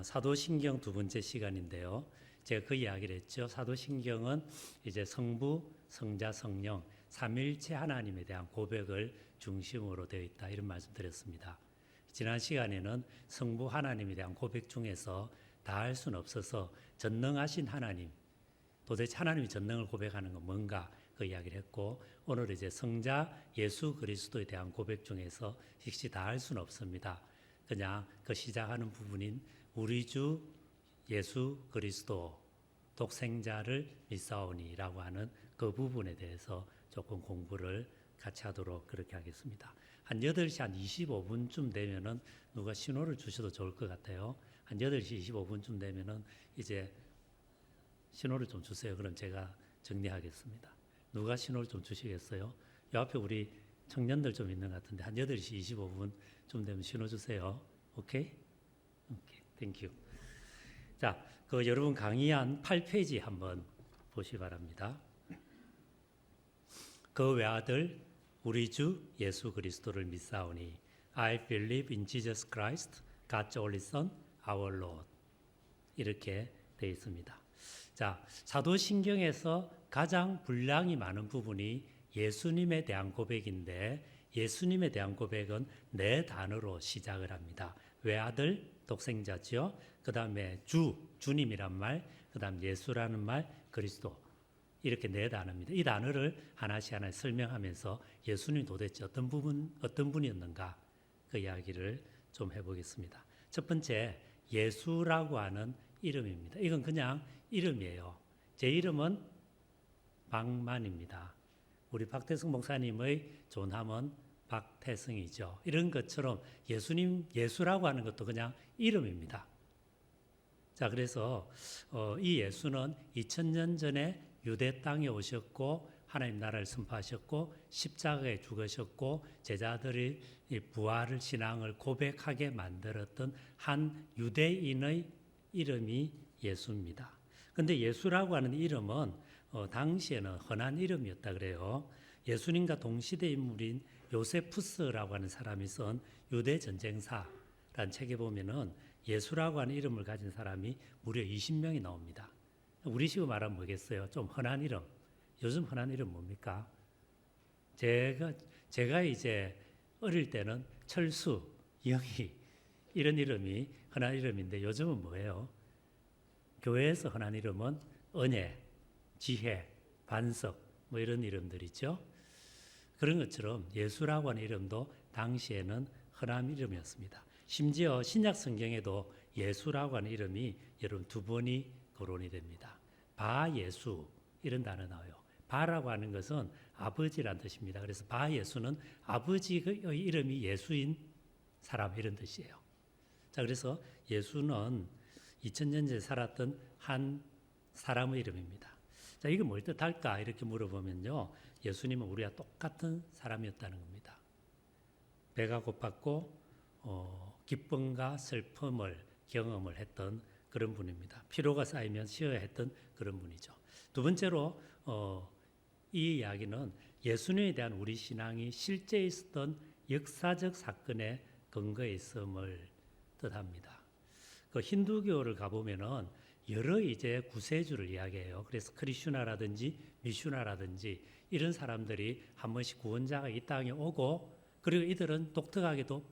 사도신경 두 번째 시간인데요. 제가 그 이야기를 했죠. 사도신경은 이제 성부, 성자, 성령, 삼위일체 하나님에 대한 고백을 중심으로 되어 있다, 이런 말씀 드렸습니다. 지난 시간에는 성부 하나님에 대한 고백 중에서 다 할 수는 없어서 전능하신 하나님, 도대체 하나님이 전능을 고백하는 건 뭔가, 그 이야기를 했고, 오늘 이제 성자 예수 그리스도에 대한 고백 중에서 역시 다 할 수는 없습니다. 그냥 그 시작하는 부분인 우리 주 예수 그리스도 독생자를 믿사오니라고 하는 그 부분에 대해서 조금 공부를 같이 하도록 그렇게 하겠습니다. 한 8시 한 25분쯤 되면은 누가 신호를 주셔도 좋을 것 같아요. 한 8시 25분쯤 되면은 이제 신호를 좀 주세요. 그럼 제가 정리하겠습니다. 누가 신호를 좀 주시겠어요? 이 앞에 우리 청년들 좀 있는 것 같은데 한 8시 25분쯤 되면 신호 주세요. 오케이? 오케이. 땡큐. 자, 그 여러분 강의한 8페이지 한번 보시기 바랍니다. 그 외아들 우리 주 예수 그리스도를 믿사오니 I believe in Jesus Christ, God's only Son, our Lord. 이렇게 되어 있습니다. 자, 사도신경에서 가장 분량이 많은 부분이 예수님에 대한 고백인데, 예수님에 대한 고백은 4단어로 시작을 합니다. 외아들, 독생자죠. 그 다음에 주님이란 말, 그 다음 예수라는 말, 그리스도. 이렇게 4단어입니다. 이 단어를 하나씩 설명하면서 예수님이 도대체 어떤 분이었는가, 그 이야기를 좀 해보겠습니다. 첫 번째, 예수라고 하는 이름입니다. 이건 그냥 이름이에요. 제 이름은 박만입니다. 우리 박태승 목사님의 존함은 박태승이죠. 이런 것처럼 예수라고 하는 것도 그냥 이름입니다. 자, 그래서 이 예수는 2000년 전에 유대 땅에 오셨고 하나님 나라를 선포하셨고 십자가에 죽으셨고 제자들이 부활을 신앙을 고백하게 만들었던 한 유대인의 이름이 예수입니다. 그런데 예수라고 하는 이름은 당시에는 흔한 이름이었다 그래요. 예수님과 동시대 인물인 요세푸스라고 하는 사람이 쓴 유대 전쟁사라는 책에 보면은 예수라고 하는 이름을 가진 사람이 무려 20명이 나옵니다. 우리식으로 말하면 뭐겠어요? 좀 흔한 이름. 요즘 흔한 이름 뭡니까? 제가 이제 어릴 때는 철수, 영희 이런 이름이 흔한 이름인데 요즘은 뭐예요? 교회에서 흔한 이름은 은혜, 지혜, 반석 뭐 이런 이름들이죠. 그런 것처럼 예수라고 하는 이름도 당시에는 흔한 이름이었습니다. 심지어 신약 성경에도 예수라고 하는 이름이 여러분 2번이 거론이 됩니다. 바예수 이런 단어 나와요. 바라고 하는 것은 아버지란 뜻입니다. 그래서 바예수는 아버지의 이름이 예수인 사람 이런 뜻이에요. 자, 그래서 예수는 2000년 전에 살았던 한 사람의 이름입니다. 자, 이게 뭘 뜻할까 이렇게 물어보면요, 예수님은 우리와 똑같은 사람이었다는 겁니다. 배가 고팠고 기쁨과 슬픔을 경험을 했던 그런 분입니다. 피로가 쌓이면 쉬어야 했던 그런 분이죠. 두 번째로 이 이야기는 예수님에 대한 우리 신앙이 실제 있었던 역사적 사건의 근거에 있음을 뜻합니다. 그 힌두교를 가보면은 여러 이제 구세주를 이야기해요. 그래서 크리슈나라든지 미슈나라든지 이런 사람들이 한 번씩 구원자가 이 땅에 오고, 그리고 이들은 독특하게도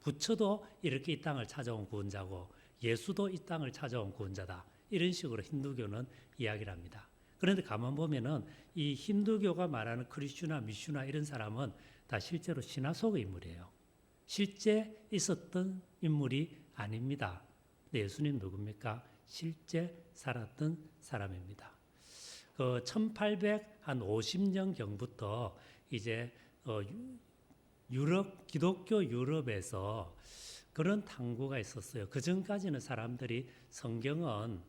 부처도 이렇게 이 땅을 찾아온 구원자고 예수도 이 땅을 찾아온 구원자다. 이런 식으로 힌두교는 이야기를 합니다. 그런데 가만 보면은 이 힌두교가 말하는 크리슈나, 미슈나 이런 사람은 다 실제로 신화 속의 인물이에요. 실제 있었던 인물이 아닙니다. 근데 예수님 누굽니까? 실제 살았던 사람입니다. 그 1850년경부터 이제 기독교 유럽에서 그런 탐구가 있었어요. 그 전까지는 사람들이 성경은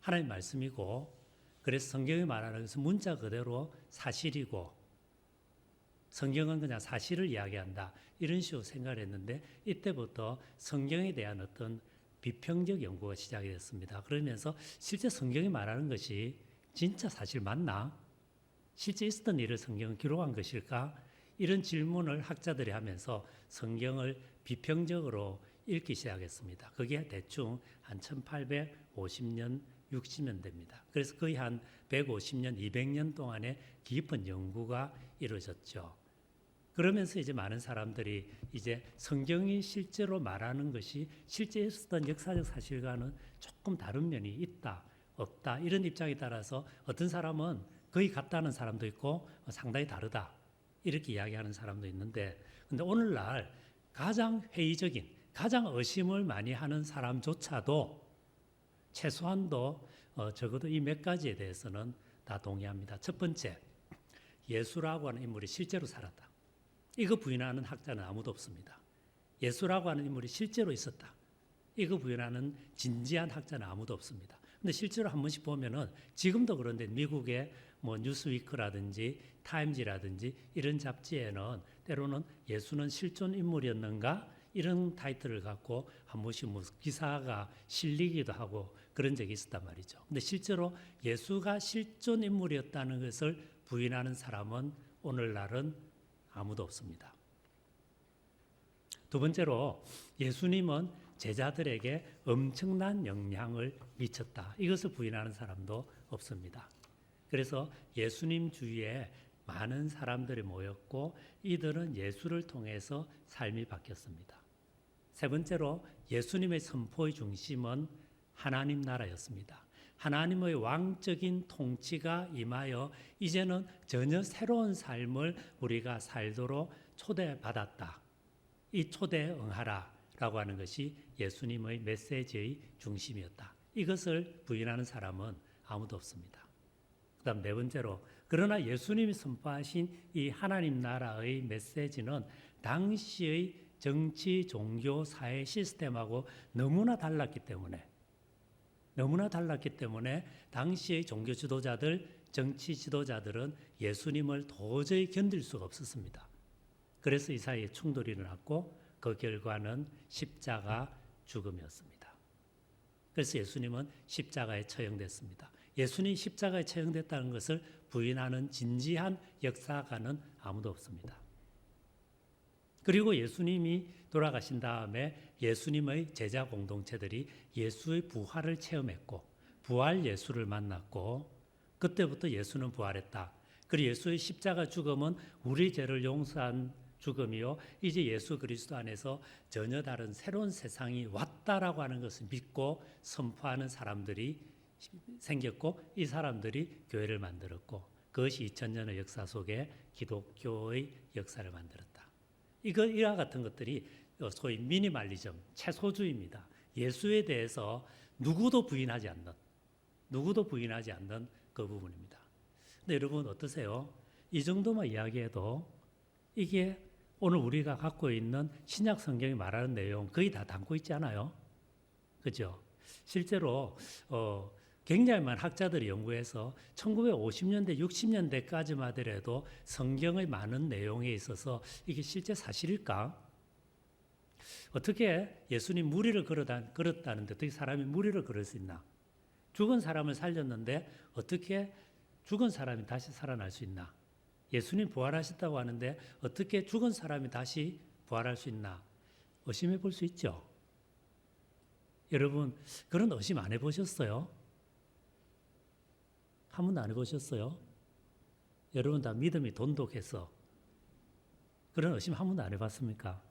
하나님 말씀이고, 그래서 성경이 말하는 것은 문자 그대로 사실이고, 성경은 그냥 사실을 이야기한다, 이런 식으로 생각을 했는데, 이때부터 성경에 대한 어떤 비평적 연구가 시작이 됐습니다. 그러면서 실제 성경이 말하는 것이 진짜 사실 맞나? 실제 있었던 일을 성경은 기록한 것일까? 이런 질문을 학자들이 하면서 성경을 비평적으로 읽기 시작했습니다. 그게 대충 한 1850년, 60년 됩니다. 그래서 거의 한 150년, 200년 동안의 깊은 연구가 이루어졌죠. 그러면서 이제 많은 사람들이 이제 성경이 실제로 말하는 것이 실제 있었던 역사적 사실과는 조금 다른 면이 있다, 없다 이런 입장에 따라서 어떤 사람은 거의 같다는 사람도 있고 상당히 다르다 이렇게 이야기하는 사람도 있는데, 근데 오늘날 가장 회의적인, 가장 의심을 많이 하는 사람조차도 최소한도 적어도 이 몇 가지에 대해서는 다 동의합니다. 첫 번째, 예수라고 하는 인물이 실제로 살았다. 이거 부인하는 학자는 아무도 없습니다. 예수라고 하는 인물이 실제로 있었다. 이거 부인하는 진지한 학자는 아무도 없습니다. 근데 실제로 한 번씩 보면은 지금도 그런데 미국의 뭐 뉴스위크라든지 타임지라든지 이런 잡지에는 때로는 예수는 실존 인물이었는가 이런 타이틀을 갖고 한 번씩 뭐 기사가 실리기도 하고 그런 적이 있었단 말이죠. 근데 실제로 예수가 실존 인물이었다는 것을 부인하는 사람은 오늘날은 아무도 없습니다. 두 번째로 예수님은 제자들에게 엄청난 영향을 미쳤다. 이것을 부인하는 사람도 없습니다. 그래서 예수님 주위에 많은 사람들이 모였고 이들은 예수를 통해서 삶이 바뀌었습니다. 세 번째로 예수님의 선포의 중심은 하나님 나라였습니다. 하나님의 왕적인 통치가 임하여 이제는 전혀 새로운 삶을 우리가 살도록 초대받았다. 이 초대에 응하라 라고 하는 것이 예수님의 메시지의 중심이었다. 이것을 부인하는 사람은 아무도 없습니다. 그 다음 네 번째로, 그러나 예수님이 선포하신 이 하나님 나라의 메시지는 당시의 정치, 종교, 사회 시스템하고 너무나 달랐기 때문에 당시의 종교 지도자들, 정치 지도자들은 예수님을 도저히 견딜 수가 없었습니다. 그래서 이 사이에 충돌이 일어났고 그 결과는 십자가 죽음이었습니다. 그래서 예수님은 십자가에 처형됐습니다. 예수님이 십자가에 처형됐다는 것을 부인하는 진지한 역사가는 아무도 없습니다. 그리고 예수님이 돌아가신 다음에 예수님의 제자 공동체들이 예수의 부활을 체험했고 부활 예수를 만났고 그때부터 예수는 부활했다. 그리고 예수의 십자가 죽음은 우리 죄를 용서한 죽음이요, 이제 예수 그리스도 안에서 전혀 다른 새로운 세상이 왔다라고 하는 것을 믿고 선포하는 사람들이 생겼고 이 사람들이 교회를 만들었고 그것이 2000년의 역사 속에 기독교의 역사를 만들었다. 이와 같은 것들이 소위 미니멀리즘, 최소주의입니다. 예수에 대해서 누구도 부인하지 않는 그 부분입니다. 근데 여러분 어떠세요? 이 정도만 이야기해도 이게 오늘 우리가 갖고 있는 신약 성경이 말하는 내용 거의 다 담고 있지 않아요? 그죠? 실제로 굉장히 많은 학자들이 연구해서 1950년대, 60년대까지만 하더라도 성경의 많은 내용에 있어서 이게 실제 사실일까? 어떻게 예수님 무리를 걸었다는데 어떻게 사람이 무리를 걸을 수 있나? 죽은 사람을 살렸는데 어떻게 죽은 사람이 다시 살아날 수 있나? 예수님 부활하셨다고 하는데 어떻게 죽은 사람이 다시 부활할 수 있나? 의심해 볼 수 있죠. 여러분 그런 의심 안 해보셨어요? 한 번도 안 해보셨어요? 여러분 다 믿음이 돈독해서 그런 의심 한 번도 안 해봤습니까?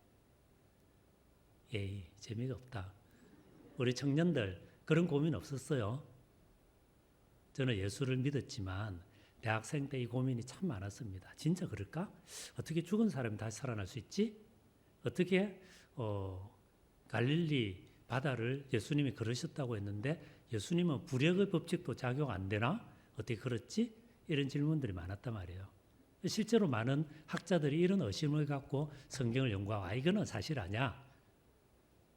에이, 재미가 없다. 우리 청년들 그런 고민 없었어요? 저는 예수를 믿었지만 대학생 때 이 고민이 참 많았습니다. 진짜 그럴까? 어떻게 죽은 사람이 다시 살아날 수 있지? 어떻게 갈릴리 바다를 예수님이 걸으셨다고 했는데 예수님은 불역의 법칙도 작용 안 되나? 어떻게 그렇지? 이런 질문들이 많았단 말이에요. 실제로 많은 학자들이 이런 의심을 갖고 성경을 연구하고 이거는 사실 아니야.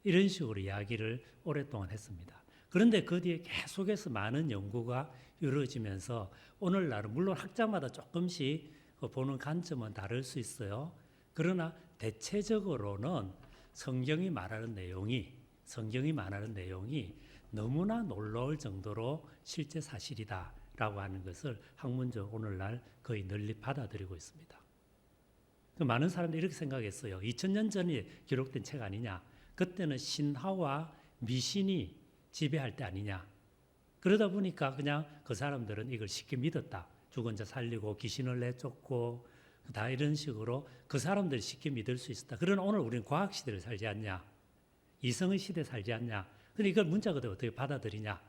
이런 식으로 이야기를 오랫동안 했습니다. 그런데 그 뒤에 계속해서 많은 연구가 이루어지면서 오늘날은 물론 학자마다 조금씩 보는 관점은 다를 수 있어요. 그러나 대체적으로는 성경이 말하는 내용이 너무나 놀라울 정도로 실제 사실이다라고 하는 것을 학문적 오늘날 거의 널리 받아들이고 있습니다. 많은 사람들이 이렇게 생각했어요. 2000년 전에 기록된 책 아니냐? 그때는 신화와 미신이 지배할 때 아니냐. 그러다 보니까 그냥 그 사람들은 이걸 쉽게 믿었다. 죽은 자 살리고 귀신을 내쫓고 다 이런 식으로 그 사람들이 쉽게 믿을 수 있었다. 그러나 오늘 우리는 과학 시대를 살지 않냐. 이성의 시대에 살지 않냐. 근데 이걸 문자 그대로 어떻게 받아들이냐.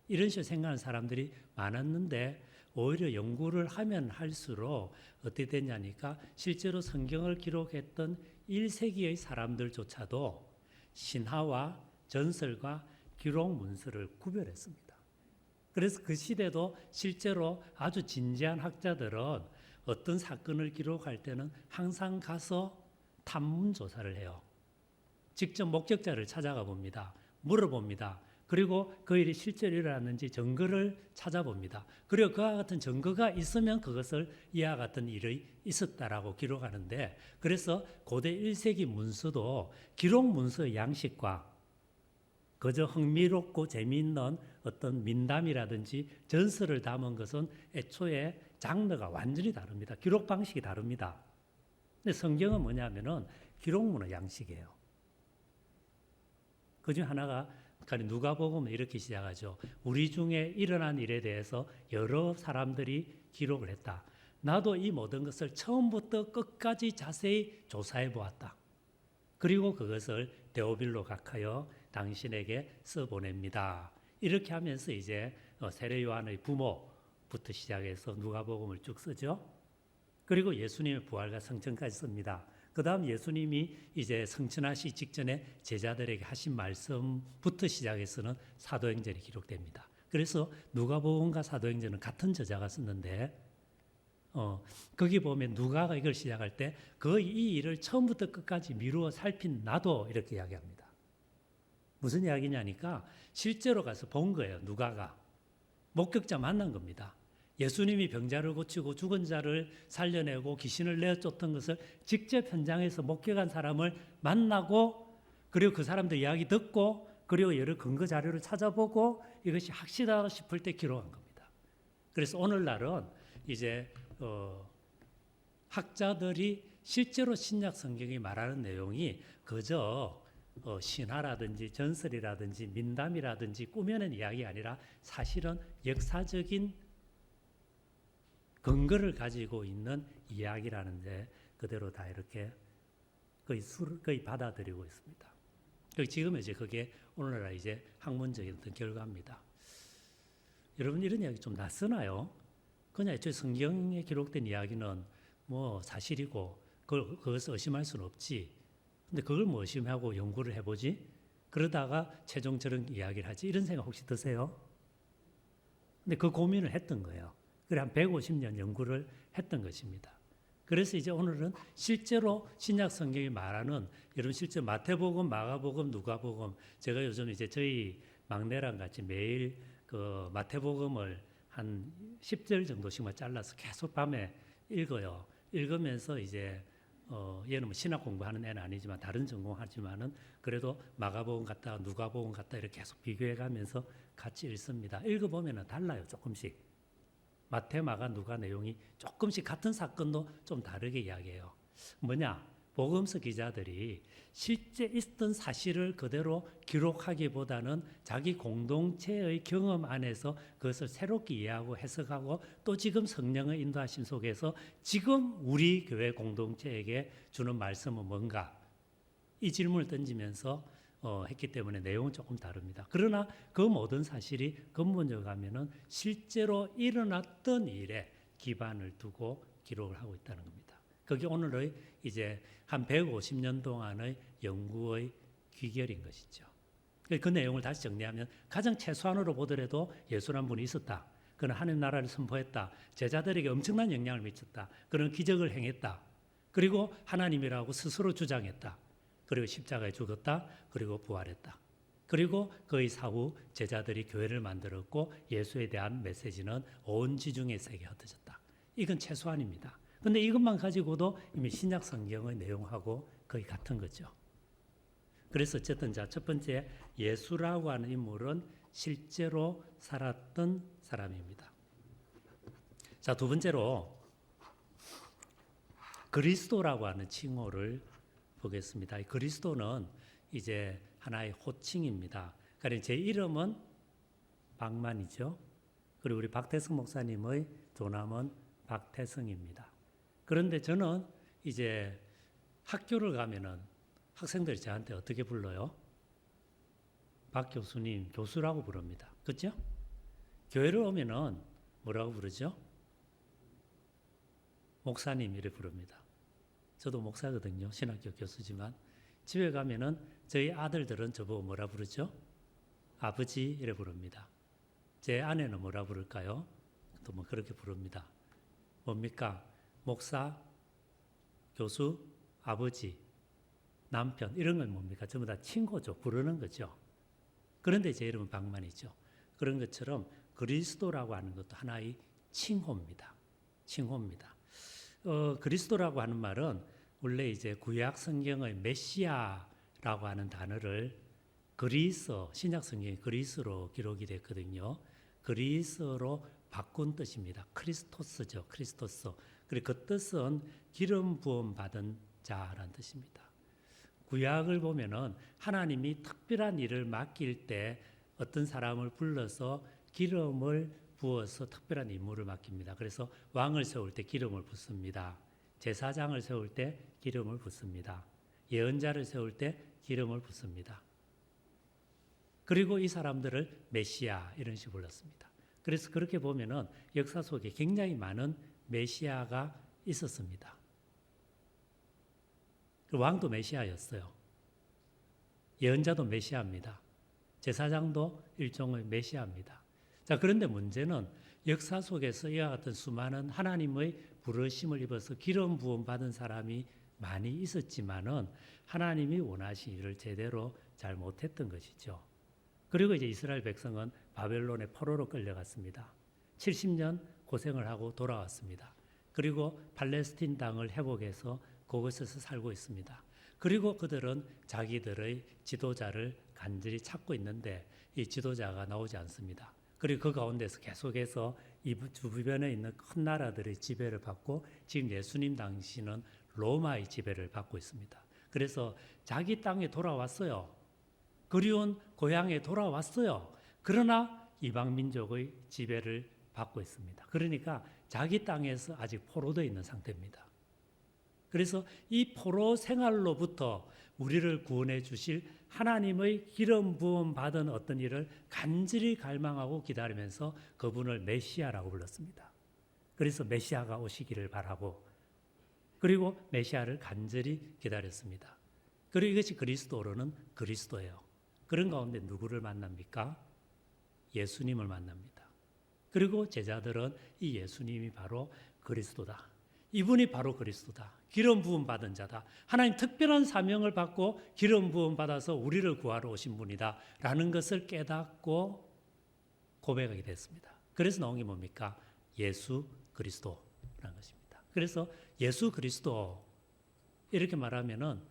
이런 식으로 생각하는 사람들이 많았는데 오히려 연구를 하면 할수록 어떻게 됐냐니까 실제로 성경을 기록했던 1세기의 사람들조차도 신화와 전설과 기록 문서를 구별했습니다. 그래서 그 시대도 실제로 아주 진지한 학자들은 어떤 사건을 기록할 때는 항상 가서 탐문 조사를 해요. 직접 목격자를 찾아가 봅니다. 물어봅니다. 그리고 그 일이 실제로 일어났는지 증거를 찾아봅니다. 그리고 그와 같은 증거가 있으면 그것을 이와 같은 일이 있었다라고 기록하는데, 그래서 고대 1세기 문서도 기록 문서의 양식과 그저 흥미롭고 재미있는 어떤 민담이라든지 전설을 담은 것은 애초에 장르가 완전히 다릅니다. 기록 방식이 다릅니다. 근데 성경은 뭐냐면은 기록문의 양식이에요. 그 중 하나가 누가복음은 이렇게 시작하죠. 우리 중에 일어난 일에 대해서 여러 사람들이 기록을 했다. 나도 이 모든 것을 처음부터 끝까지 자세히 조사해 보았다. 그리고 그것을 데오빌로 각하여 당신에게 써보냅니다. 이렇게 하면서 이제 세례 요한의 부모부터 시작해서 누가복음을 쭉 쓰죠. 그리고 예수님의 부활과 성천까지 씁니다. 그 다음 예수님이 이제 성천하시기 직전에 제자들에게 하신 말씀부터 시작해서는 사도행전이 기록됩니다. 그래서 누가복음과 사도행전은 같은 저자가 썼는데 거기 보면 누가가 이걸 시작할 때 그 이 일을 처음부터 끝까지 미루어 살핀 나도 이렇게 이야기합니다. 무슨 이야기냐니까 실제로 가서 본 거예요. 누가가. 목격자 만난 겁니다. 예수님이 병자를 고치고 죽은 자를 살려내고 귀신을 내쫓던 것을 직접 현장에서 목격한 사람을 만나고 그리고 그 사람들 이야기 듣고 그리고 여러 근거 자료를 찾아보고 이것이 확실하다 싶을 때 기록한 겁니다. 그래서 오늘날은 이제 학자들이 실제로 신약 성경이 말하는 내용이 그저 신화라든지 전설이라든지 민담이라든지 꾸며낸 이야기가 아니라 사실은 역사적인 근거를 가지고 있는 이야기라는데 그대로 다 이렇게 거의 받아들이고 있습니다. 지금 이제 그게 오늘날 이제 학문적인 어떤 결과입니다. 여러분 이런 이야기 좀 낯서나요? 그냥 애초에 성경에 기록된 이야기는 뭐 사실이고 그것을 의심할 수는 없지. 근데 그걸 뭐 의심하고 연구를 해보지? 그러다가 최종 저런 이야기를 하지? 이런 생각 혹시 드세요? 근데 그 고민을 했던 거예요. 그래 한 150년 연구를 했던 것입니다. 그래서 이제 오늘은 실제로 신약 성경이 말하는 여러분 실제 마태복음, 마가복음, 누가복음 제가 요즘 이제 저희 막내랑 같이 매일 그 마태복음을 한 10절 정도씩만 잘라서 계속 밤에 읽어요. 읽으면서 이제 얘는 뭐 신학 공부하는 애는 아니지만 다른 전공하지만은 그래도 마가복음 같다, 누가복음 같다 이렇게 계속 비교해가면서 같이 읽습니다. 읽어보면은 달라요, 조금씩. 마태, 마가, 누가 내용이 조금씩 같은 사건도 좀 다르게 이야기해요. 뭐냐? 복음서 기자들이 실제 있었던 사실을 그대로 기록하기보다는 자기 공동체의 경험 안에서 그것을 새롭게 이해하고 해석하고 또 지금 성령의 인도하심 속에서 지금 우리 교회 공동체에게 주는 말씀은 뭔가 이 질문을 던지면서 했기 때문에 내용은 조금 다릅니다. 그러나 그 모든 사실이 근본적으로 가면은 실제로 일어났던 일에 기반을 두고 기록을 하고 있다는 겁니다. 그게 오늘의 이제 한 150년 동안의 연구의 귀결인 것이죠. 그 내용을 다시 정리하면 가장 최소한으로 보더라도 예수란 분이 있었다. 그는 하나님 나라를 선포했다. 제자들에게 엄청난 영향을 미쳤다. 그는 기적을 행했다. 그리고 하나님이라고 스스로 주장했다. 그리고 십자가에 죽었다. 그리고 부활했다. 그리고 그의 사후 제자들이 교회를 만들었고 예수에 대한 메시지는 온 지중해 세계에 흩어졌다. 이건 최소한입니다. 그런데 이것만 가지고도 이미 신약 성경의 내용하고 거의 같은 거죠. 그래서 어쨌든 자, 첫 번째 예수라고 하는 인물은 실제로 살았던 사람입니다. 자, 두 번째로 그리스도라고 하는 칭호를 보겠습니다. 그리스도는 이제 하나의 호칭입니다. 그러니까 제 이름은 박만이죠. 그리고 우리 박태성 목사님의 조남은 박태성입니다. 그런데 저는 이제 학교를 가면은 학생들이 저한테 어떻게 불러요? 박 교수님, 교수라고 부릅니다. 그렇죠? 교회를 오면은 뭐라고 부르죠? 목사님 이렇게 부릅니다. 저도 목사거든요. 신학교 교수지만 집에 가면은 저희 아들들은 저보고 뭐라 부르죠? 아버지 이래 부릅니다. 제 아내는 뭐라 부를까요? 또 뭐 그렇게 부릅니다. 뭡니까? 목사, 교수, 아버지, 남편 이런 건 뭡니까? 전부 다 친구죠. 부르는 거죠. 그런데 제 이름은 박만이죠. 그런 것처럼 그리스도라고 하는 것도 하나의 칭호입니다. 칭호입니다. 그리스도라고 하는 말은 원래 이제 구약 성경의 메시아라고 하는 단어를 그리스, 신약 성경이 그리스로 기록이 됐거든요. 그리스로 바꾼 뜻입니다. 크리스토스죠. 크리스토스. 그리고 그 뜻은 기름 부음 받은 자라는 뜻입니다. 구약을 보면은 하나님이 특별한 일을 맡길 때 어떤 사람을 불러서 기름을 부어서 특별한 임무를 맡깁니다. 그래서 왕을 세울 때 기름을 붓습니다. 제사장을 세울 때 기름을 붓습니다. 예언자를 세울 때 기름을 붓습니다. 그리고 이 사람들을 메시아 이런 식으로 불렀습니다. 그래서 그렇게 보면은 역사 속에 굉장히 많은 메시아가 있었습니다. 왕도 메시아였어요. 예언자도 메시아입니다. 제사장도 일종의 메시아입니다. 자, 그런데 문제는 역사 속에서 이와 같은 수많은 하나님의 부르심을 입어서 기름 부음 받은 사람이 많이 있었지만은 하나님이 원하신 일을 제대로 잘 못했던 것이죠. 그리고 이제 이스라엘 백성은 바벨론의 포로로 끌려갔습니다. 70년 고생을 하고 돌아왔습니다. 그리고 팔레스틴 땅을 회복해서 그곳에서 살고 있습니다. 그리고 그들은 자기들의 지도자를 간절히 찾고 있는데 이 지도자가 나오지 않습니다. 그리고 그 가운데서 계속해서 이 주변에 있는 큰 나라들의 지배를 받고 지금 예수님 당시는 로마의 지배를 받고 있습니다. 그래서 자기 땅에 돌아왔어요. 그리운 고향에 돌아왔어요. 그러나 이방 민족의 지배를 받고 있습니다. 그러니까 자기 땅에서 아직 포로되어 있는 상태입니다. 그래서 이 포로 생활로부터 우리를 구원해 주실 하나님의 기름 부음 받은 어떤 일을 간절히 갈망하고 기다리면서 그분을 메시아라고 불렀습니다. 그래서 메시아가 오시기를 바라고 그리고 메시아를 간절히 기다렸습니다. 그리고 이것이 그리스도로는 그리스도예요. 그런 가운데 누구를 만납니까? 예수님을 만납니다. 그리고 제자들은 이 예수님이 바로 그리스도다. 이분이 바로 그리스도다. 기름 부음 받은 자다. 하나님 특별한 사명을 받고 기름 부음 받아서 우리를 구하러 오신 분이다. 라는 것을 깨닫고 고백하게 됐습니다. 그래서 나온 게 뭡니까? 예수 그리스도라는 것입니다. 그래서 예수 그리스도 이렇게 말하면은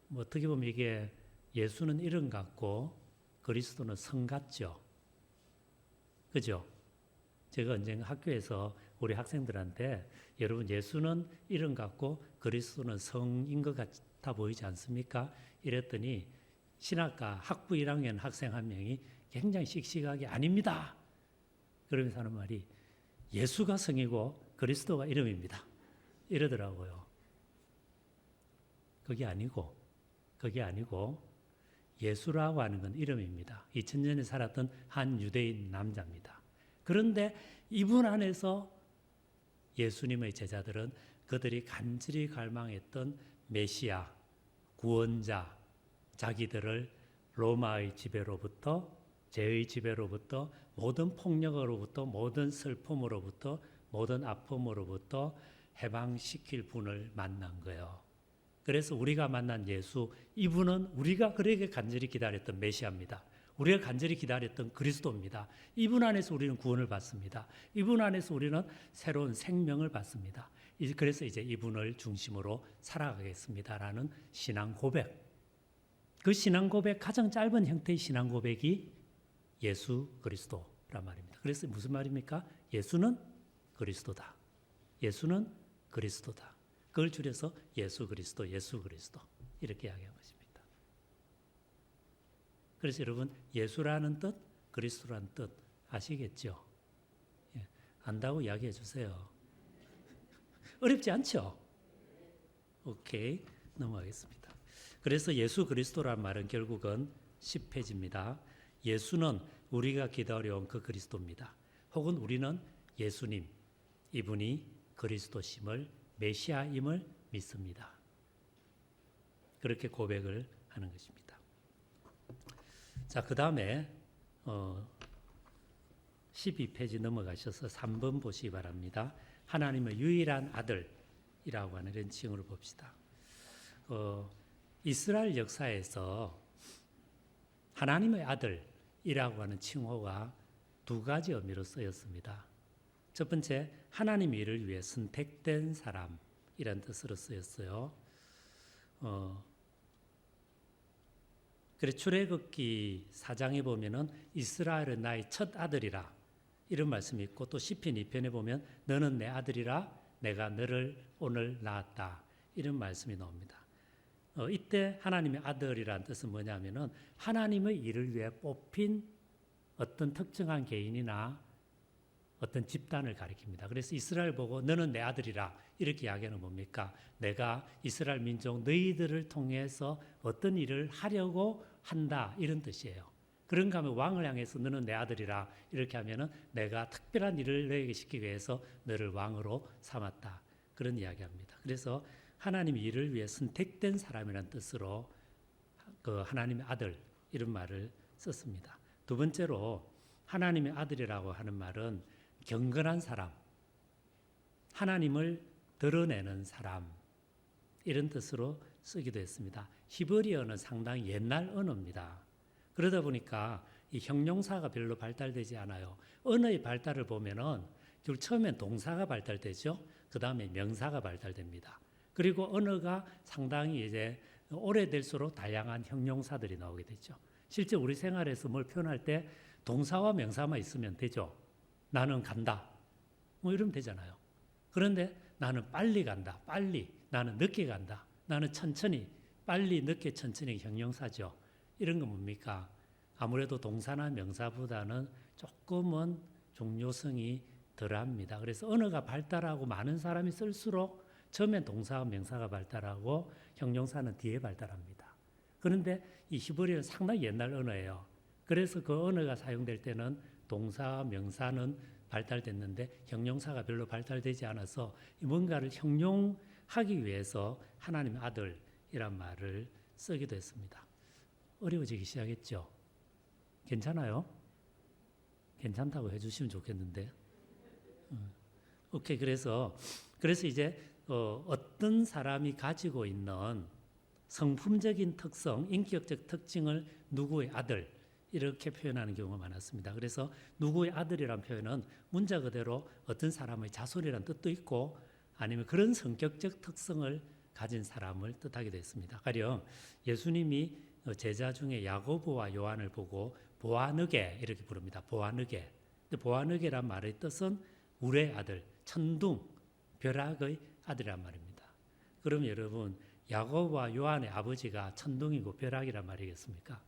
뭐 어떻게 보면 이게 예수는 이름 같고 그리스도는 성 같죠. 그죠? 제가 언젠가 학교에서 우리 학생들한테 여러분 예수는 이름 같고 그리스도는 성인 것 같아 보이지 않습니까? 이랬더니 신학과 학부 1학년 학생 한 명이 굉장히 씩씩하게 아닙니다. 그러면서 하는 말이 예수가 성이고 그리스도가 이름입니다. 이러더라고요. 그게 아니고 예수라고 하는 건 이름입니다. 2000년에 살았던 한 유대인 남자입니다. 그런데 이분 안에서 예수님의 제자들은 그들이 간절히 갈망했던 메시아, 구원자, 자기들을 로마의 지배로부터, 죄의 지배로부터, 모든 폭력으로부터, 모든 슬픔으로부터, 모든 아픔으로부터 해방시킬 분을 만난 거예요. 그래서 우리가 만난 예수, 이분은 우리가 그에게 간절히 기다렸던 메시아입니다. 우리가 간절히 기다렸던 그리스도입니다. 이분 안에서 우리는 구원을 받습니다. 이분 안에서 우리는 새로운 생명을 받습니다. 그래서 이제 이분을 중심으로 살아가겠습니다라는 신앙 고백. 그 신앙 고백, 가장 짧은 형태의 신앙 고백이 예수 그리스도란 말입니다. 그래서 무슨 말입니까? 예수는 그리스도다. 예수는 그리스도다. 그걸 줄여서 예수 그리스도, 예수 그리스도 이렇게 이야기한 것입니다. 그래서 여러분 예수라는 뜻, 그리스도라는 뜻 아시겠죠? 예, 안다고 이야기해 주세요. 어렵지 않죠? 오케이, 넘어가겠습니다. 그래서 예수 그리스도란 말은 결국은 10페이지입니다. 예수는 우리가 기다려온 그 그리스도입니다. 혹은 우리는 예수님, 이분이 그리스도심을, 메시아임을 믿습니다. 그렇게 고백을 하는 것입니다. 자, 그 다음에 12페이지 넘어가셔서 3번 보시기 바랍니다. 하나님의 유일한 아들이라고 하는 이런 칭호를 봅시다. 이스라엘 역사에서 하나님의 아들이라고 하는 칭호가 두 가지 의미로 쓰였습니다. 첫 번째, 하나님의 일을 위해 선택된 사람이라는 뜻으로 쓰였어요. 그래 출애굽기 4장에 보면은 이스라엘은 나의 첫 아들이라 이런 말씀이 있고 또 시편 2편에 보면 너는 내 아들이라 내가 너를 오늘 낳았다 이런 말씀이 나옵니다. 이때 하나님의 아들이라는 뜻은 뭐냐면은 하나님의 일을 위해 뽑힌 어떤 특정한 개인이나 어떤 집단을 가리킵니다. 그래서 이스라엘 보고 너는 내 아들이라 이렇게 이야기하는 뭡니까? 내가 이스라엘 민족 너희들을 통해서 어떤 일을 하려고 한다 이런 뜻이에요. 그런가 하면 왕을 향해서 너는 내 아들이라 이렇게 하면은 내가 특별한 일을 너에게 시키기 위해서 너를 왕으로 삼았다 그런 이야기합니다. 그래서 하나님의 일을 위해 선택된 사람이라는 뜻으로 그 하나님의 아들 이런 말을 썼습니다. 두 번째로 하나님의 아들이라고 하는 말은 경건한 사람, 하나님을 드러내는 사람 이런 뜻으로 쓰기도 했습니다. 히브리어는 상당히 옛날 언어입니다. 그러다 보니까 이 형용사가 별로 발달되지 않아요. 언어의 발달을 보면은 결국 처음엔 동사가 발달되죠. 그 다음에 명사가 발달됩니다. 그리고 언어가 상당히 이제 오래될수록 다양한 형용사들이 나오게 되죠. 실제 우리 생활에서 뭘 표현할 때 동사와 명사만 있으면 되죠. 나는 간다. 뭐 이러면 되잖아요. 그런데 나는 빨리 간다. 빨리. 나는 늦게 간다. 나는 천천히. 빨리, 늦게, 천천히 형용사죠. 이런 건 뭡니까? 아무래도 동사나 명사보다는 조금은 중요성이 덜합니다. 그래서 언어가 발달하고 많은 사람이 쓸수록 처음엔 동사와 명사가 발달하고 형용사는 뒤에 발달합니다. 그런데 이 히브리어는 상당히 옛날 언어예요. 그래서 그 언어가 사용될 때는 동사와 명사는 발달됐는데 형용사가 별로 발달되지 않아서 뭔가를 형용하기 위해서 하나님의 아들이란 말을 쓰기도 했습니다. 어려워지기 시작했죠? 괜찮아요? 괜찮다고 해주시면 좋겠는데. 오케이. 그래서 이제 어떤 사람이 가지고 있는 성품적인 특성, 인격적 특징을 누구의 아들 이렇게 표현하는 경우가 많았습니다. 그래서 누구의 아들이라는 표현은 문자 그대로 어떤 사람의 자손이라는 뜻도 있고 아니면 그런 성격적 특성을 가진 사람을 뜻하기도 했습니다. 가령 예수님이 제자 중에 야고보와 요한을 보고 보아느게 이렇게 부릅니다. 보아느게. 보아느게란 말의 뜻은 우레의 아들, 천둥, 벼락의 아들이란 말입니다. 그럼 여러분 야고보와 요한의 아버지가 천둥이고 벼락이란 말이겠습니까?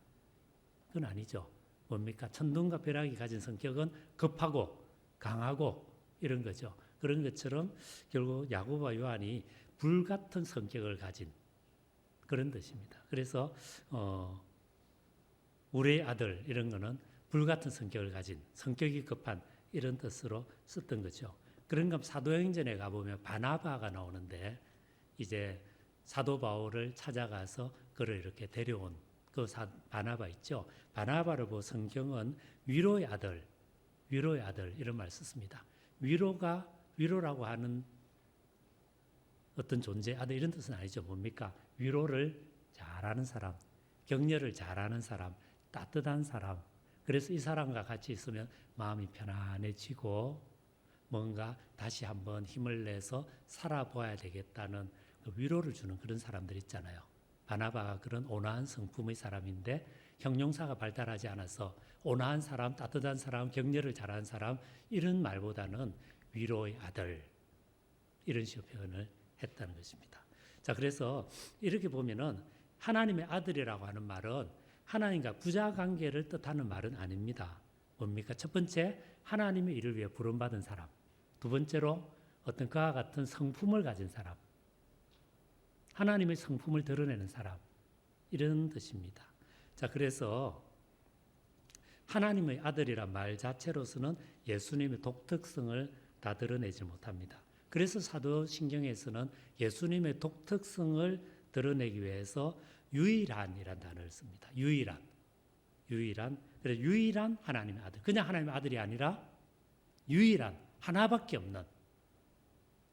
그건 아니죠. 뭡니까? 천둥과 벼락이 가진 성격은 급하고 강하고 이런 거죠. 그런 것처럼 결국 야고보와 요한이 불같은 성격을 가진 그런 뜻입니다. 그래서 우리의 아들 이런 거는 불같은 성격을 가진 성격이 급한 이런 뜻으로 썼던 거죠. 그런가 사도행전에 가보면 바나바가 나오는데 이제 사도 바울을 찾아가서 그를 이렇게 데려온 그 바나바 있죠. 바나바를 보고 성경은 위로의 아들 이런 말 썼습니다. 위로라고 하는 어떤 존재, 아들 이런 뜻은 아니죠. 뭡니까? 위로를 잘하는 사람, 격려를 잘하는 사람, 따뜻한 사람. 그래서 이 사람과 같이 있으면 마음이 편안해지고 뭔가 다시 한번 힘을 내서 살아봐야 되겠다는 그 위로를 주는 그런 사람들 있잖아요. 바나바가 그런 온화한 성품의 사람인데 형용사가 발달하지 않아서 온화한 사람, 따뜻한 사람, 격려를 잘하는 사람 이런 말보다는 위로의 아들 이런 식으로 표현을 했다는 것입니다. 자, 그래서 이렇게 보면은 하나님의 아들이라고 하는 말은 하나님과 부자 관계를 뜻하는 말은 아닙니다. 뭡니까? 첫 번째, 하나님의 일을 위해 부름받은 사람. 두 번째로 어떤 그와 같은 성품을 가진 사람. 하나님의 성품을 드러내는 사람. 이런 뜻입니다. 자, 그래서 하나님의 아들이란 말 자체로서는 예수님의 독특성을 다 드러내지 못합니다. 그래서 사도신경에서는 예수님의 독특성을 드러내기 위해서 유일한이라는 단어를 씁니다. 유일한. 그래서 유일한 하나님의 아들. 그냥 하나님의 아들이 아니라 유일한, 하나밖에 없는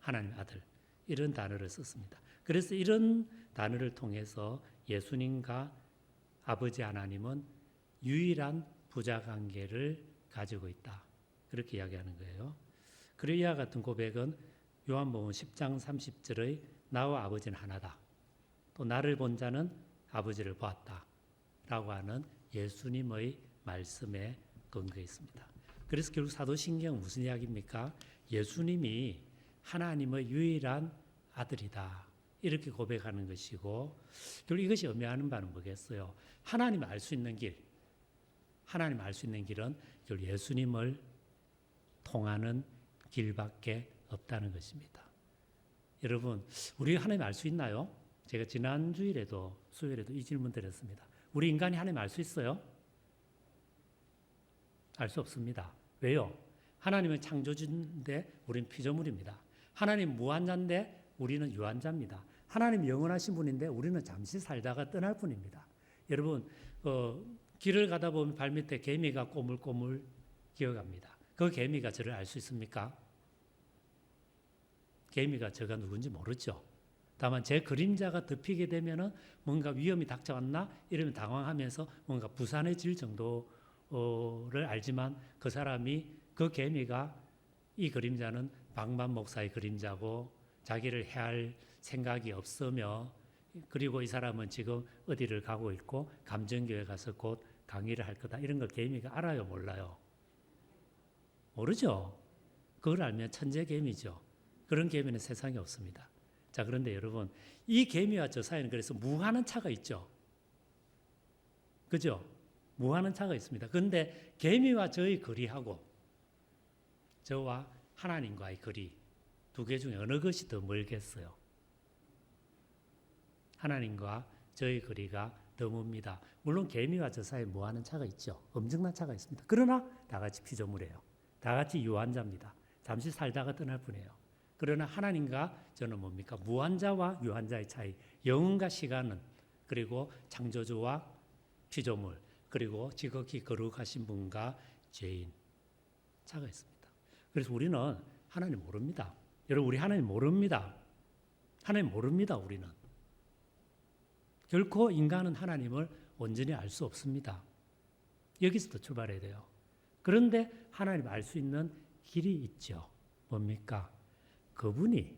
하나님의 아들. 이런 단어를 썼습니다. 그래서 이런 단어를 통해서 예수님과 아버지 하나님은 유일한 부자 관계를 가지고 있다. 그렇게 이야기하는 거예요. 그리고 이와 같은 고백은 요한복음 10장 30절의 나와 아버지는 하나다. 또 나를 본 자는 아버지를 보았다. 라고 하는 예수님의 말씀에 근거해 있습니다. 그래서 결국 사도신경은 무슨 이야기입니까? 예수님이 하나님의 유일한 아들이다. 이렇게 고백하는 것이고, 결국 이것이 의미하는 바는 뭐겠어요? 하나님을 알 수 있는 길, 하나님을 알 수 있는 길은 결국 예수님을 통하는 길밖에 없다는 것입니다. 여러분, 우리 하나님 알 수 있나요? 제가 지난 주일에도 수요일에도 이 질문 드렸습니다. 우리 인간이 하나님 알 수 있어요? 알 수 없습니다. 왜요? 하나님은 창조주인데 우리는 피조물입니다. 하나님 무한자인데 우리는 유한자입니다. 하나님 영원하신 분인데 우리는 잠시 살다가 떠날 뿐입니다. 여러분, 길을 가다 보면 발밑에 개미가 꼬물꼬물 기어갑니다. 그 개미가 저를 알 수 있습니까? 개미가 저가 누군지 모르죠. 다만 제 그림자가 덮이게 되면은 뭔가 위험이 닥쳐왔나 이러면 당황하면서 뭔가 부산해질 정도를 알지만 그 사람이 그 개미가 이 그림자는 방만 목사의 그림자고 자기를 해할 생각이 없으며 그리고 이 사람은 지금 어디를 가고 있고 감정교회 가서 곧 강의를 할 거다 이런 걸 개미가 알아요 몰라요? 모르죠. 그걸 알면 천재 개미죠. 그런 개미는 세상에 없습니다. 자, 그런데 여러분, 이 개미와 저 사이는 그래서 무한한 차가 있죠. 그죠? 무한한 차가 있습니다. 그런데 개미와 저의 거리하고 저와 하나님과의 거리 두 개 중에 어느 것이 더 멀겠어요? 하나님과 저의 거리가 더 멉니다. 물론 개미와 저 사이에 무한한 차가 있죠. 엄청난 차가 있습니다. 그러나 다 같이 피조물이에요. 다 같이 유한자입니다. 잠시 살다가 떠날 뿐이에요. 그러나 하나님과 저는 뭡니까? 무한자와 유한자의 차이, 영혼과 시간은, 그리고 창조주와 피조물, 그리고 지극히 거룩하신 분과 죄인, 차가 있습니다. 그래서 우리는 하나님 모릅니다. 여러분, 우리 하나님 모릅니다. 하나님 모릅니다, 우리는. 결코 인간은 하나님을 온전히 알 수 없습니다. 여기서부터 출발해야 돼요. 그런데 하나님 알 수 있는 길이 있죠. 뭡니까? 그분이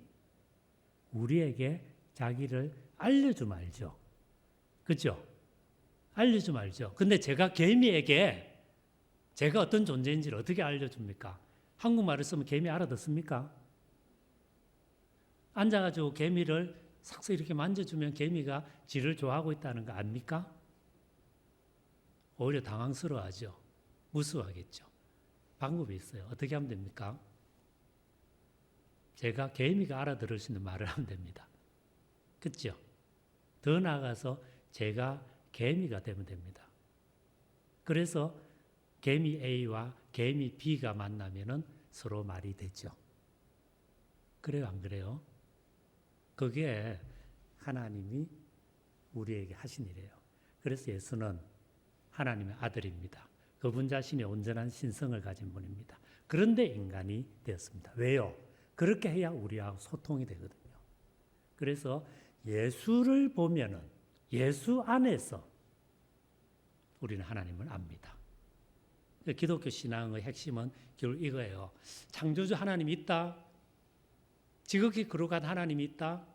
우리에게 자기를 알려주면 알죠. 그렇죠? 알려주면 알죠. 근데 제가 개미에게 제가 어떤 존재인지를 어떻게 알려줍니까? 한국말을 쓰면 개미 알아듣습니까? 앉아가지고 개미를 싹싹 이렇게 만져주면 개미가 지를 좋아하고 있다는 거 압니까? 오히려 당황스러워하죠. 무서워하겠죠. 방법이 있어요. 어떻게 하면 됩니까? 제가 개미가 알아들을 수 있는 말을 하면 됩니다. 그렇죠? 더 나아가서 제가 개미가 되면 됩니다. 그래서 개미 A와 개미 B가 만나면은 서로 말이 되죠. 그래요, 안 그래요? 그게 하나님이 우리에게 하신 일이에요. 그래서 예수는 하나님의 아들입니다. 그분 자신이 온전한 신성을 가진 분입니다. 그런데 인간이 되었습니다. 왜요? 그렇게 해야 우리하고 소통이 되거든요. 그래서 예수를 보면은 예수 안에서 우리는 하나님을 압니다. 기독교 신앙의 핵심은 결국 이거예요. 창조주 하나님이 있다. 지극히 거룩한 하나님이 있다.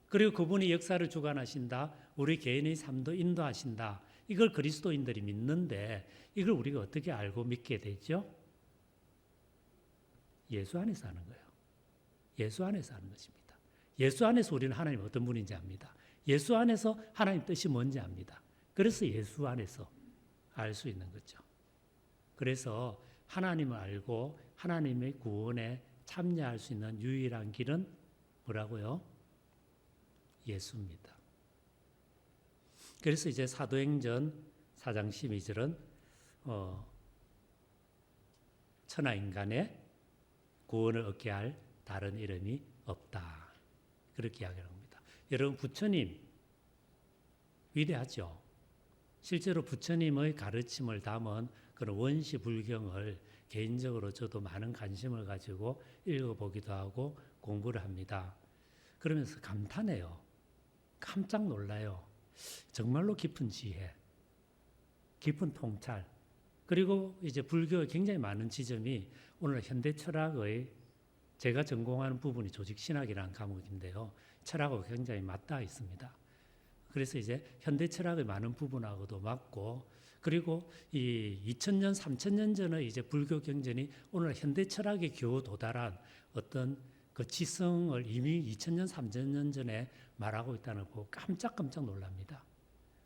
그리고 그분이 역사를 주관하신다. 우리 개인의 삶도 인도하신다. 이걸 그리스도인들이 믿는데 이걸 우리가 어떻게 알고 믿게 되죠? 예수 안에서 하는 거예요. 예수 안에서 하는 것입니다. 예수 안에서 우리는 하나님 어떤 분인지 압니다. 예수 안에서 하나님 뜻이 뭔지 압니다. 그래서 예수 안에서 알 수 있는 거죠. 그래서 하나님을 알고 하나님의 구원에 참여할 수 있는 유일한 길은 뭐라고요? 예수입니다. 그래서 이제 사도행전 4장 12절은 천하 인간의 구원을 얻게 할 다른 이름이 없다. 그렇게 이야기를 합니다. 여러분 부처님 위대하죠. 실제로 부처님의 가르침을 담은 그런 원시 불경을 개인적으로 저도 많은 관심을 가지고 읽어보기도 하고 공부를 합니다. 그러면서 감탄해요. 깜짝 놀라요. 정말로 깊은 지혜, 깊은 통찰, 그리고 이제 불교의 굉장히 많은 지점이 오늘 현대 철학의 제가 전공하는 부분이 조직신학이라는 과목인데요. 철학하고 굉장히 맞닿아 있습니다. 그래서 이제 현대 철학의 많은 부분하고도 맞고, 그리고 이 2000년, 3000년 전의 이제 불교 경전이 오늘 현대 철학에 겨우 도달한 어떤 그 지성을 이미 2000년, 3000년 전에 말하고 있다는 거 보고 깜짝 놀랍니다.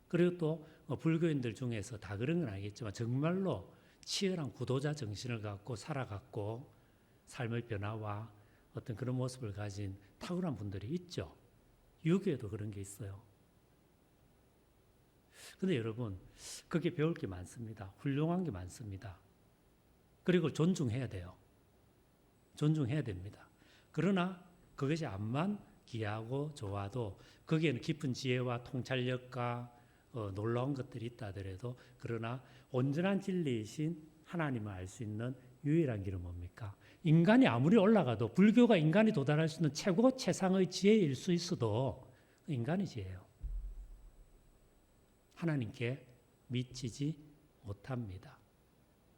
그리고 또 불교인들 중에서 다 그런 건 아니겠지만 정말로 치열한 구도자 정신을 갖고 살아갔고 삶의 변화와 어떤 그런 모습을 가진 탁월한 분들이 있죠. 유교에도 그런 게 있어요. 근데 여러분, 거기에 배울 게 많습니다. 훌륭한 게 많습니다. 그리고 존중해야 돼요. 존중해야 됩니다. 그러나 그것이 암만 귀하고 좋아도 거기에는 깊은 지혜와 통찰력과 놀라운 것들이 있다 하더라도, 그러나 온전한 진리이신 하나님을 알 수 있는 유일한 길은 뭡니까? 인간이 아무리 올라가도 불교가 인간이 도달할 수 있는 최고 최상의 지혜일 수 있어도 인간의 지혜예요. 하나님께 미치지 못합니다.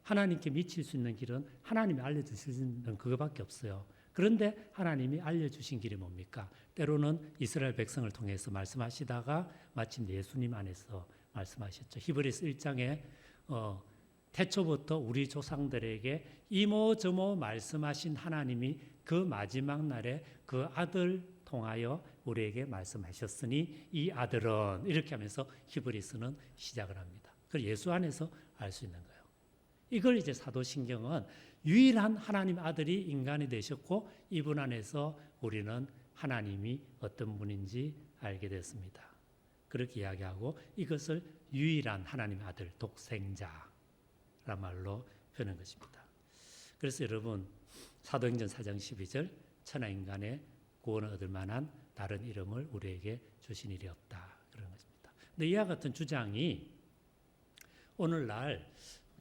하나님께 미칠 수 있는 길은 하나님이 알려주시는 그거밖에 없어요. 그런데 하나님이 알려주신 길이 뭡니까? 때로는 이스라엘 백성을 통해서 말씀하시다가 마침 예수님 안에서 말씀하셨죠. 히브리서 1장에 태초부터 우리 조상들에게 이모저모 말씀하신 하나님이 그 마지막 날에 그 아들 통하여 우리에게 말씀하셨으니 이 아들은, 이렇게 하면서 히브리서는 시작을 합니다. 그걸 예수 안에서 알 수 있는 거예요. 이걸 이제 사도신경은 유일한 하나님 아들이 인간이 되셨고 이분 안에서 우리는 하나님이 어떤 분인지 알게 됐습니다. 그렇게 이야기하고 이것을 유일한 하나님 아들, 독생자란 말로 표현한 것입니다. 그래서 여러분 사도행전 4장 12절 천하 인간의 구원을 얻을 만한 다른 이름을 우리에게 주신 일이 없다, 그런 것입니다. 근데 이와 같은 주장이 오늘날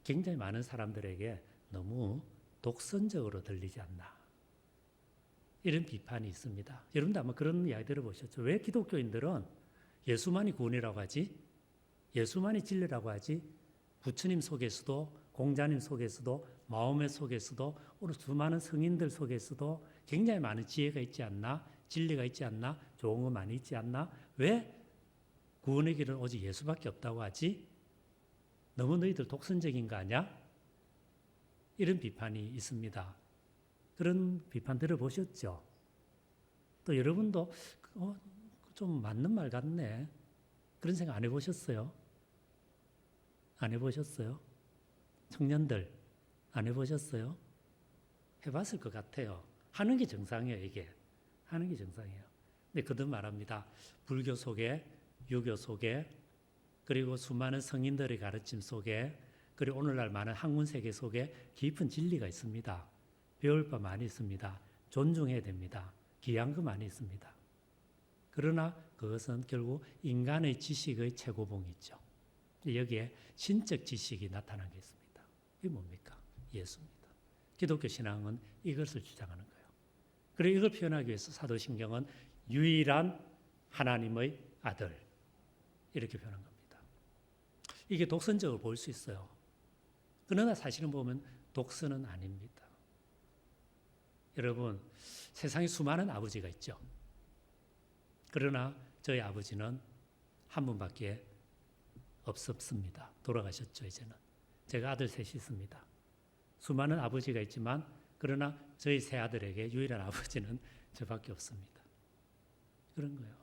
굉장히 많은 사람들에게 너무 독선적으로 들리지 않나, 이런 비판이 있습니다. 여러분도 아마 그런 이야기 들어보셨죠. 왜 기독교인들은 예수만이 구원이라고 하지? 예수만이 진리라고 하지? 부처님 속에서도, 공자님 속에서도, 마음의 속에서도, 오늘 수많은 성인들 속에서도 굉장히 많은 지혜가 있지 않나? 진리가 있지 않나? 좋은 거 많이 있지 않나? 왜 구원의 길은 오직 예수밖에 없다고 하지? 너무 너희들 독선적인 거 아니야? 이런 비판이 있습니다. 그런 비판 들어보셨죠? 또 여러분도 좀 맞는 말 같네, 그런 생각 안 해보셨어요? 안 해보셨어요? 청년들 안 해보셨어요? 해봤을 것 같아요. 하는 게 정상이에요. 이게 하는 게 정상이에요. 근데 거듭 말합니다. 불교 속에, 유교 속에, 그리고 수많은 성인들의 가르침 속에, 그리고 오늘날 많은 학문 세계 속에 깊은 진리가 있습니다. 배울 바 많이 있습니다. 존중해야 됩니다. 귀한 거 많이 있습니다. 그러나 그것은 결국 인간의 지식의 최고봉이죠. 여기에 신적 지식이 나타난 게 있습니다. 이게 뭡니까? 예수입니다. 기독교 신앙은 이것을 주장하는 거예요. 그리고 이걸 표현하기 위해서 사도신경은 유일한 하나님의 아들, 이렇게 표현한 겁니다. 이게 독선적으로 볼 수 있어요. 그러나 사실은 보면 독선은 아닙니다. 여러분, 세상에 수많은 아버지가 있죠. 그러나 저희 아버지는 한 분밖에 없습니다. 돌아가셨죠, 이제는. 제가 아들 셋이 있습니다. 수많은 아버지가 있지만 그러나 저희 세 아들에게 유일한 아버지는 저밖에 없습니다. 그런 거예요.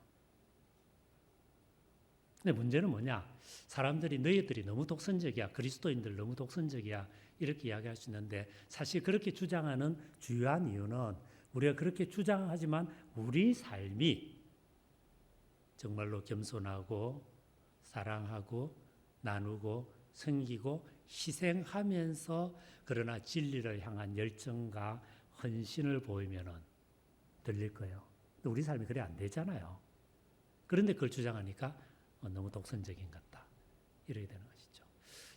근데 문제는 뭐냐? 사람들이 너희들이 너무 독선적이야. 그리스도인들 너무 독선적이야. 이렇게 이야기할 수 있는데 사실 그렇게 주장하는 주요한 이유는 우리가 그렇게 주장하지만 우리 삶이 정말로 겸손하고 사랑하고 나누고 섬기고 희생하면서 그러나 진리를 향한 열정과 헌신을 보이면은 들릴 거예요. 우리 삶이 그래 안 되잖아요. 그런데 그걸 주장하니까 너무 독선적인 것 같다. 이렇게 되는 것이죠.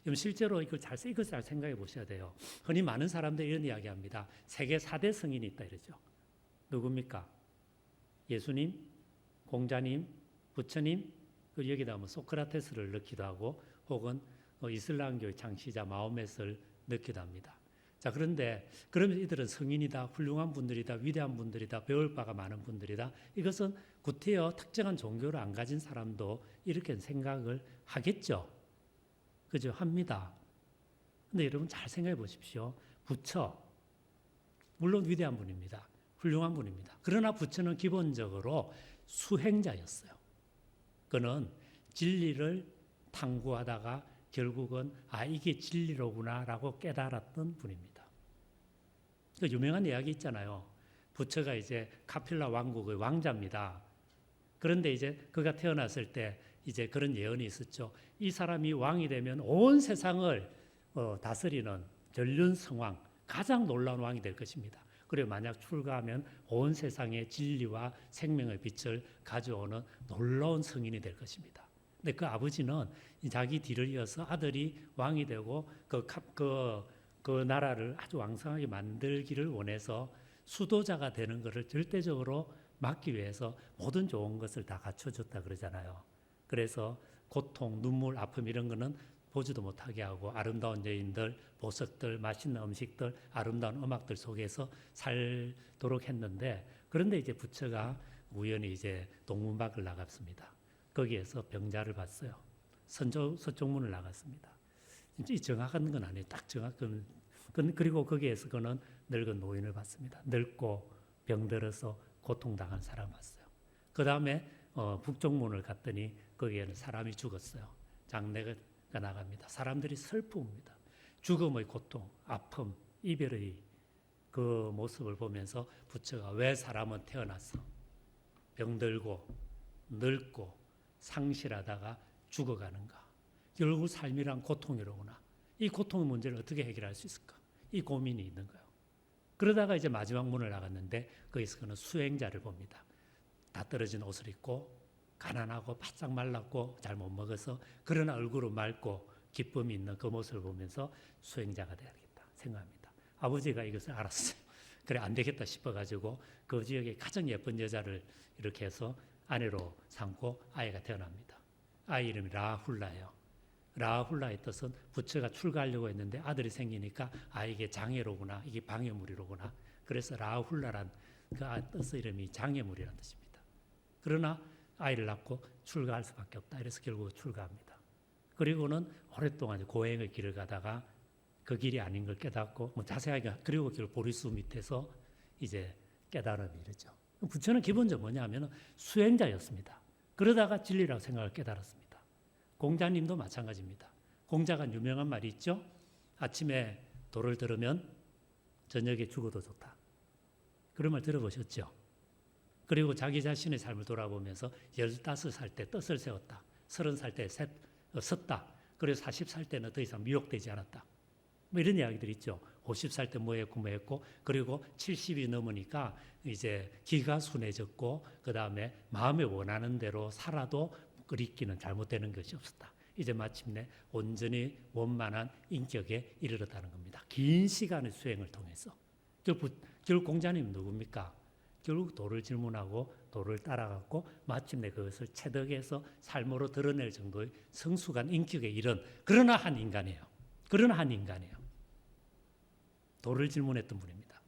그럼 실제로 이걸 잘 생각해 보셔야 돼요. 흔히 많은 사람들이 이런 이야기합니다. 세계 4대 성인이 있다 이러죠. 누굽니까? 예수님, 공자님, 부처님, 그리고 여기다 뭐 소크라테스를 넣기도 하고 혹은 이슬람교의 창시자 마호멧을 넣기도 합니다. 자, 그런데 그러면 이들은 성인이다, 훌륭한 분들이다, 위대한 분들이다, 배울 바가 많은 분들이다. 이것은 구태여 특정한 종교를 안 가진 사람도 이렇게 생각을 하겠죠. 그죠? 합니다. 근데 여러분 잘 생각해 보십시오. 부처, 물론 위대한 분입니다. 훌륭한 분입니다. 그러나 부처는 기본적으로 수행자였어요. 그는 진리를 탐구하다가 결국은 이게 진리로구나라고 깨달았던 분입니다. 그 유명한 이야기 있잖아요. 부처가 이제 카필라 왕국의 왕자입니다. 그런데 이제 그가 태어났을 때 이제 그런 예언이 있었죠. 이 사람이 왕이 되면 온 세상을 다스리는 전륜성왕, 가장 놀라운 왕이 될 것입니다. 그리고 만약 출가하면 온 세상에 진리와 생명의 빛을 가져오는 놀라운 성인이 될 것입니다. 근데 그 아버지는 자기 뒤를 이어서 아들이 왕이 되고 그 나라를 아주 왕성하게 만들기를 원해서 수도자가 되는 것을 절대적으로 막기 위해서 모든 좋은 것을 다 갖춰줬다 그러잖아요. 그래서 고통, 눈물, 아픔 이런 거는 보지도 못하게 하고 아름다운 여인들, 보석들, 맛있는 음식들, 아름다운 음악들 속에서 살도록 했는데 그런데 이제 부처가 우연히 이제 동문밖을 나갔습니다. 거기에서 병자를 봤어요. 서쪽문을 나갔습니다. 진짜 정확한 건 아니에요. 딱 정확한. 그리고 거기에서 그는 늙은 노인을 봤습니다. 늙고 병들어서 고통당한 사람 봤어요. 그 다음에 북쪽문을 갔더니 거기에는 사람이 죽었어요. 장례가 나갑니다. 사람들이 슬픔입니다. 죽음의 고통, 아픔, 이별의 그 모습을 보면서 부처가 왜 사람은 태어났어? 병들고 늙고 상실하다가 죽어가는가? 결국 삶이란 고통이로구나. 이 고통의 문제를 어떻게 해결할 수 있을까? 이 고민이 있는 거예요. 그러다가 이제 마지막 문을 나갔는데 거기서 그는 수행자를 봅니다. 다 떨어진 옷을 입고 가난하고 바짝 말랐고 잘 못 먹어서 그러나 얼굴은 맑고 기쁨이 있는 그 모습을 보면서 수행자가 되야겠다 생각합니다. 아버지가 이것을 알았어요. 그래 안 되겠다 싶어가지고 그 지역의 가장 예쁜 여자를 이렇게 해서 아내로 삼고 아이가 태어납니다. 아이 이름이 라훌라예요. 라훌라의 뜻은 부처가 출가하려고 했는데 아들이 생기니까 이게 장애로구나, 이게 방해물이로구나. 그래서 라훌라란 그 뜻의 이름이 장애물이라는 뜻입니다. 그러나 아이를 낳고 출가할 수밖에 없다. 이래서 결국 출가합니다. 그리고는 오랫동안 고행의 길을 가다가 그 길이 아닌 걸 깨닫고 자세하게 그리고 결국 보리수 밑에서 이제 깨달음이 이르죠. 부처는 기본적으로 뭐냐면 수행자였습니다. 그러다가 진리라고 생각을 깨달았습니다. 공자님도 마찬가지입니다. 공자가 유명한 말이 있죠. 아침에 도를 들으면 저녁에 죽어도 좋다. 그런 말 들어보셨죠? 그리고 자기 자신의 삶을 돌아보면서 15살 때 뜻을 세웠다. 30살 때 섰다. 그리고 40살 때는 더 이상 미혹되지 않았다. 뭐 이런 이야기들이 있죠. 50살 때 뭐 했고 그리고 70이 넘으니까 이제 기가 순해졌고 그 다음에 마음에 원하는 대로 살아도 그리기는 잘못되는 것이 없었다. 이제 마침내 온전히 원만한 인격에 이르렀다는 겁니다. 긴 시간의 수행을 통해서. 결국 공자님은 누굽니까? 결국 도를 질문하고 도를 따라갔고 마침내 그것을 체득해서 삶으로 드러낼 정도의 성숙한 인격에 이른 그러나 한 인간이에요. 도를 질문했던 분입니다.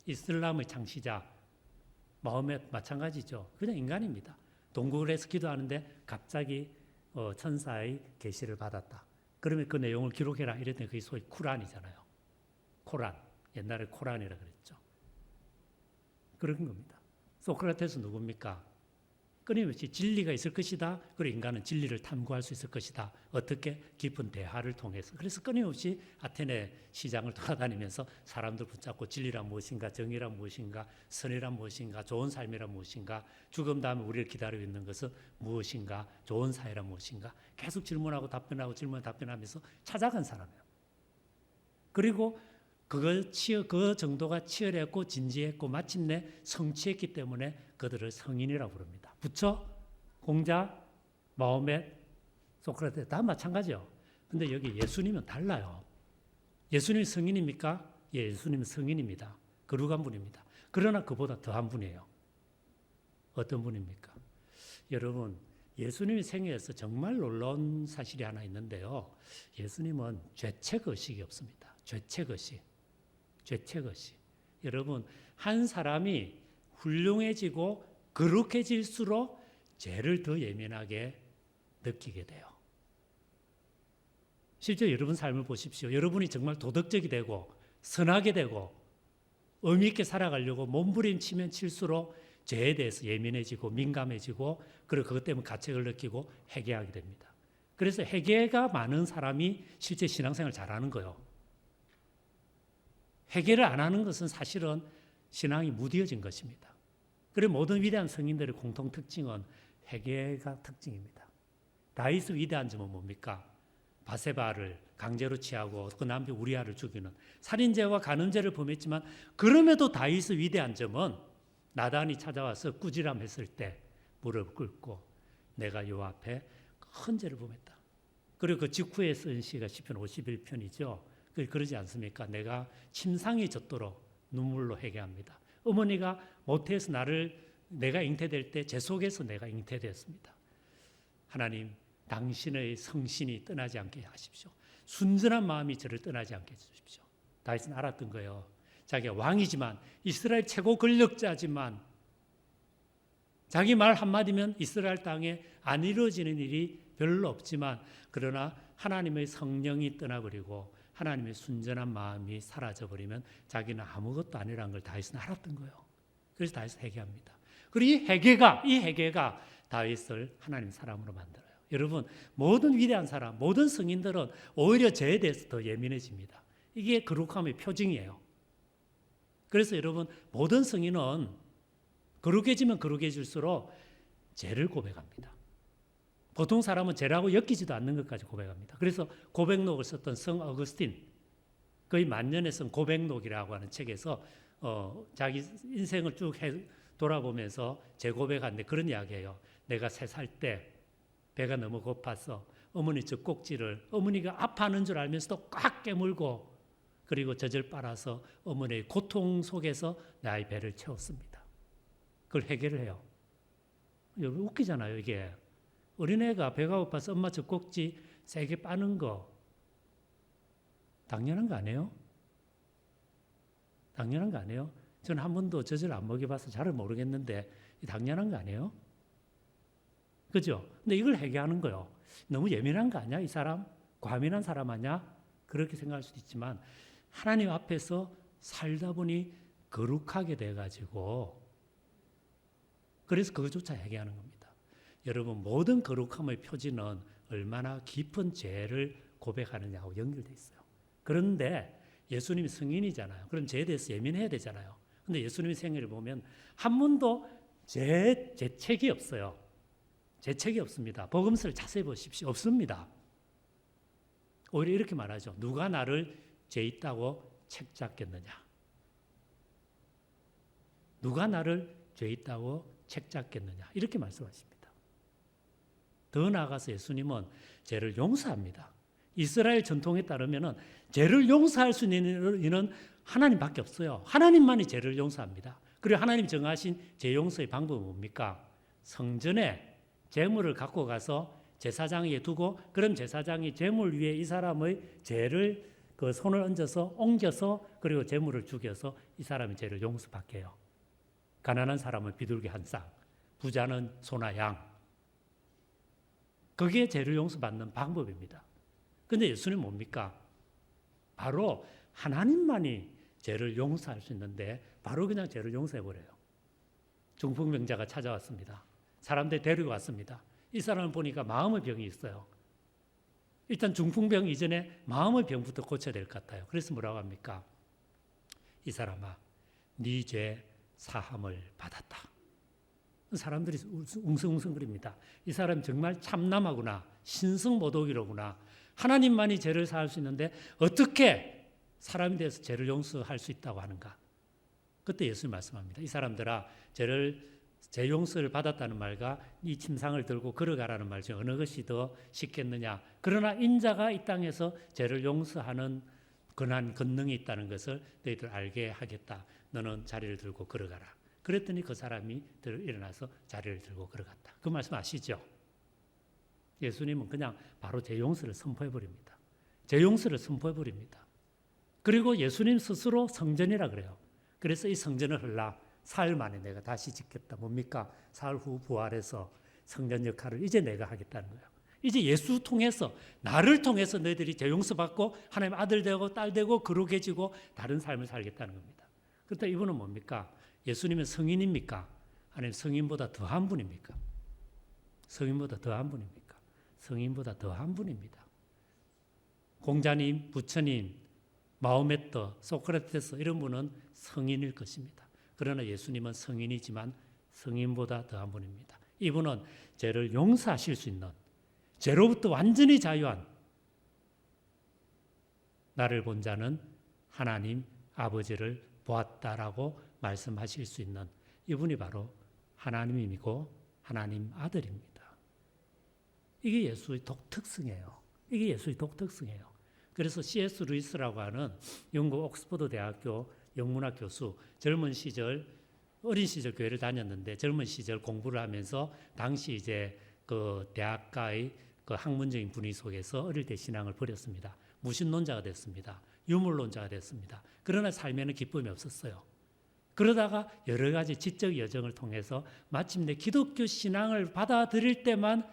이슬람의 창시자 마호멧 마찬가지죠. 그냥 인간입니다. 동굴에서 기도하는데 갑자기 천사의 계시를 받았다. 그러면 그 내용을 기록해라 이랬더니 그게 소위 쿠란이잖아요. 코란. 옛날에 코란이라 그랬죠. 그런 겁니다. 소크라테스 누굽니까? 끊임없이 진리가 있을 것이다. 그리고 인간은 진리를 탐구할 수 있을 것이다. 어떻게? 깊은 대화를 통해서. 그래서 끊임없이 아테네 시장을 돌아다니면서 사람들 붙잡고 진리란 무엇인가, 정의란 무엇인가, 선이란 무엇인가, 좋은 삶이란 무엇인가, 죽음 다음에 우리를 기다리고 있는 것은 무엇인가, 좋은 사회란 무엇인가, 계속 질문하고 답변하고 답변하면서 찾아간 사람이에요. 그리고 그 정도가 치열했고 진지했고 마침내 성취했기 때문에 그들을 성인이라고 부릅니다. 부처, 공자, 마호멧, 소크라테스 다 마찬가지요. 근데 여기 예수님은 달라요. 예수님이 성인입니까? 예, 예수님은 성인입니다. 거룩한 분입니다. 그러나 그보다 더한 분이에요. 어떤 분입니까? 여러분, 예수님의 생애에서 정말 놀라운 사실이 하나 있는데요. 예수님은 죄책의식이 없습니다. 죄책의식. 여러분, 한 사람이 훌륭해지고 거룩해질수록 죄를 더 예민하게 느끼게 돼요. 실제 여러분 삶을 보십시오. 여러분이 정말 도덕적이 되고 선하게 되고 의미 있게 살아가려고 몸부림치면 칠수록 죄에 대해서 예민해지고 민감해지고 그리고 그것 때문에 가책을 느끼고 회개하게 됩니다. 그래서 회개가 많은 사람이 실제 신앙생활을 잘하는 거예요. 회개를 안 하는 것은 사실은 신앙이 무뎌진 것입니다. 그리고 모든 위대한 성인들의 공통 특징은 회개가 특징입니다. 다윗의 위대한 점은 뭡니까? 바세바를 강제로 취하고 그 남편 우리아를 죽이는 살인죄와 간음죄를 범했지만 그럼에도 다윗의 위대한 점은 나단이 찾아와서 꾸지람했을 때 무릎 꿇고 내가 요 앞에 큰 죄를 범했다. 그리고 그 직후에 쓴 시가 시편 51편이죠. 그러지 않습니까? 내가 침상이 젖도록 눈물로 회개합니다. 어머니가 모태에서 내가 잉태될 때 제 속에서 내가 잉태되었습니다. 하나님, 당신의 성신이 떠나지 않게 하십시오. 순전한 마음이 저를 떠나지 않게 해주십시오. 다윗은 알았던 거예요. 자기가 왕이지만 이스라엘 최고 권력자지만 자기 말 한마디면 이스라엘 땅에 안 이루어지는 일이 별로 없지만 그러나 하나님의 성령이 떠나버리고 하나님의 순전한 마음이 사라져버리면 자기는 아무것도 아니라는 걸 다윗은 알았던 거예요. 그래서 다윗은 회개합니다. 그리고 이 회개가 다윗을 하나님 사람으로 만들어요. 여러분, 모든 위대한 사람, 모든 성인들은 오히려 죄에 대해서 더 예민해집니다. 이게 거룩함의 표징이에요. 그래서 여러분, 모든 성인은 거룩해지면 거룩해질수록 죄를 고백합니다. 보통 사람은 죄라고 엮이지도 않는 것까지 고백합니다. 그래서 고백록을 썼던 성 어거스틴, 거의 만년에 쓴 고백록이라고 하는 책에서 자기 인생을 쭉 돌아보면서 재고백하는데 그런 이야기예요. 내가 3살 때 배가 너무 고파서 어머니 젖꼭지를 어머니가 아파하는 줄 알면서도 꽉 깨물고 그리고 젖을 빨아서 어머니의 고통 속에서 나의 배를 채웠습니다. 그걸 해결을 해요. 웃기잖아요, 이게. 어린애가 배가 고파서 엄마 젖꼭지 세게 빠는 거 당연한 거 아니에요? 당연한 거 아니에요? 저는 한 번도 젖을 안 먹여봐서 잘 모르겠는데 당연한 거 아니에요? 그죠? 근데 이걸 회개하는 거예요. 너무 예민한 거 아니야? 이 사람? 과민한 사람 아니야? 그렇게 생각할 수도 있지만 하나님 앞에서 살다 보니 거룩하게 돼가지고 그래서 그것조차 회개하는 겁니다. 여러분, 모든 거룩함의 표지는 얼마나 깊은 죄를 고백하느냐하고 연결되어 있어요. 그런데 예수님이 성인이잖아요. 그럼 죄에 대해서 예민해야 되잖아요. 근데 예수님의 생애를 보면 한 번도 죄책이 없어요. 죄책이 없습니다. 복음서를 자세히 보십시오. 없습니다. 오히려 이렇게 말하죠. 누가 나를 죄 있다고 책잡겠느냐. 누가 나를 죄 있다고 책잡겠느냐. 이렇게 말씀하십니다. 더 나아가서 예수님은 죄를 용서합니다. 이스라엘 전통에 따르면 죄를 용서할 수 있는 이는 하나님밖에 없어요. 하나님만이 죄를 용서합니다. 그리고 하나님 정하신 죄 용서의 방법은 뭡니까? 성전에 제물을 갖고 가서 제사장에게 두고 그럼 제사장이 제물 위에 이 사람의 죄를 그 손을 얹어서 옮겨서 그리고 제물을 죽여서 이 사람의 죄를 용서받게 해요. 가난한 사람은 비둘기 한 쌍, 부자는 소나 양. 그게 죄를 용서받는 방법입니다. 그런데 예수님은 뭡니까? 바로 하나님만이 죄를 용서할 수 있는데 바로 그냥 죄를 용서해버려요. 중풍병자가 찾아왔습니다. 사람들이 데리고 왔습니다. 이 사람을 보니까 마음의 병이 있어요. 일단 중풍병 이전에 마음의 병부터 고쳐야 될 것 같아요. 그래서 뭐라고 합니까? 이 사람아, 네 죄 사함을 받았다. 사람들이 웅성웅성거립니다. 이 사람 정말 참남하구나. 신성모독이로구나. 하나님만이 죄를 사할 수 있는데 어떻게 사람이 돼서 죄를 용서할 수 있다고 하는가? 그때 예수님 말씀합니다. 이 사람들아, 죄 용서를 받았다는 말과 이 침상을 들고 걸어가라는 말 중에 어느 것이 더 쉽겠느냐? 그러나 인자가 이 땅에서 죄를 용서하는 권한, 권능이 있다는 것을 너희들 알게 하겠다. 너는 자리를 들고 걸어가라. 그랬더니 그 사람이 일어나서 자리를 들고 걸어갔다. 그 말씀 아시죠? 예수님은 그냥 바로 죄 용서를 선포해버립니다. 죄 용서를 선포해버립니다. 그리고 예수님 스스로 성전이라 그래요. 그래서 이 성전을 헐라 사흘 만에 내가 다시 짓겠다. 뭡니까? 사흘 후 부활해서 성전 역할을 이제 내가 하겠다는 거예요. 이제 예수 통해서, 나를 통해서 너희들이 죄 용서받고 하나님 아들 되고 딸 되고 거룩해지고 다른 삶을 살겠다는 겁니다. 그런데 이분은 뭡니까? 예수님은 성인입니까? 아니면 성인보다 더한 분입니까? 성인보다 더한 분입니까? 성인보다 더한 분입니다. 공자님, 부처님, 마호메트, 소크라테스 이런 분은 성인일 것입니다. 그러나 예수님은 성인이지만 성인보다 더한 분입니다. 이분은 죄를 용서하실 수 있는, 죄로부터 완전히 자유한, 나를 본 자는 하나님 아버지를 보았다라고 말씀하실 수 있는 이분이 바로 하나님이고 하나님 아들입니다. 이게 예수의 독특성이에요. 이게 예수의 독특성이에요. 그래서 C.S. 루이스라고 하는 영국 옥스퍼드 대학교 영문학 교수, 젊은 시절, 어린 시절 교회를 다녔는데 젊은 시절 공부를 하면서 당시 이제 그 대학가의 그 학문적인 분위기 속에서 어릴 때 신앙을 버렸습니다. 무신론자가 됐습니다. 유물론자가 됐습니다. 그러나 삶에는 기쁨이 없었어요. 그러다가 여러 가지 지적 여정을 통해서 마침내 기독교 신앙을 받아들일 때만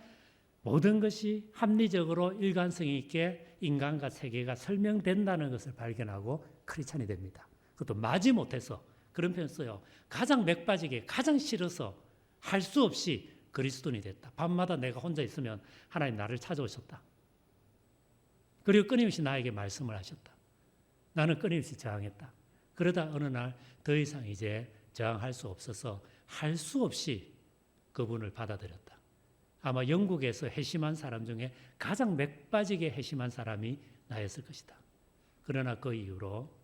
모든 것이 합리적으로 일관성 있게 인간과 세계가 설명된다는 것을 발견하고 크리스찬이 됩니다. 그것도 마지 못해서 그런 표현 써요. 가장 맥 빠지게 가장 싫어서 할 수 없이 그리스도인이 됐다. 밤마다 내가 혼자 있으면 하나님 나를 찾아오셨다. 그리고 끊임없이 나에게 말씀을 하셨다. 나는 끊임없이 저항했다. 그러다 어느 날 더 이상 이제 저항할 수 없어서 할 수 없이 그분을 받아들였다. 아마 영국에서 회심한 사람 중에 가장 맥 빠지게 회심한 사람이 나였을 것이다. 그러나 그 이후로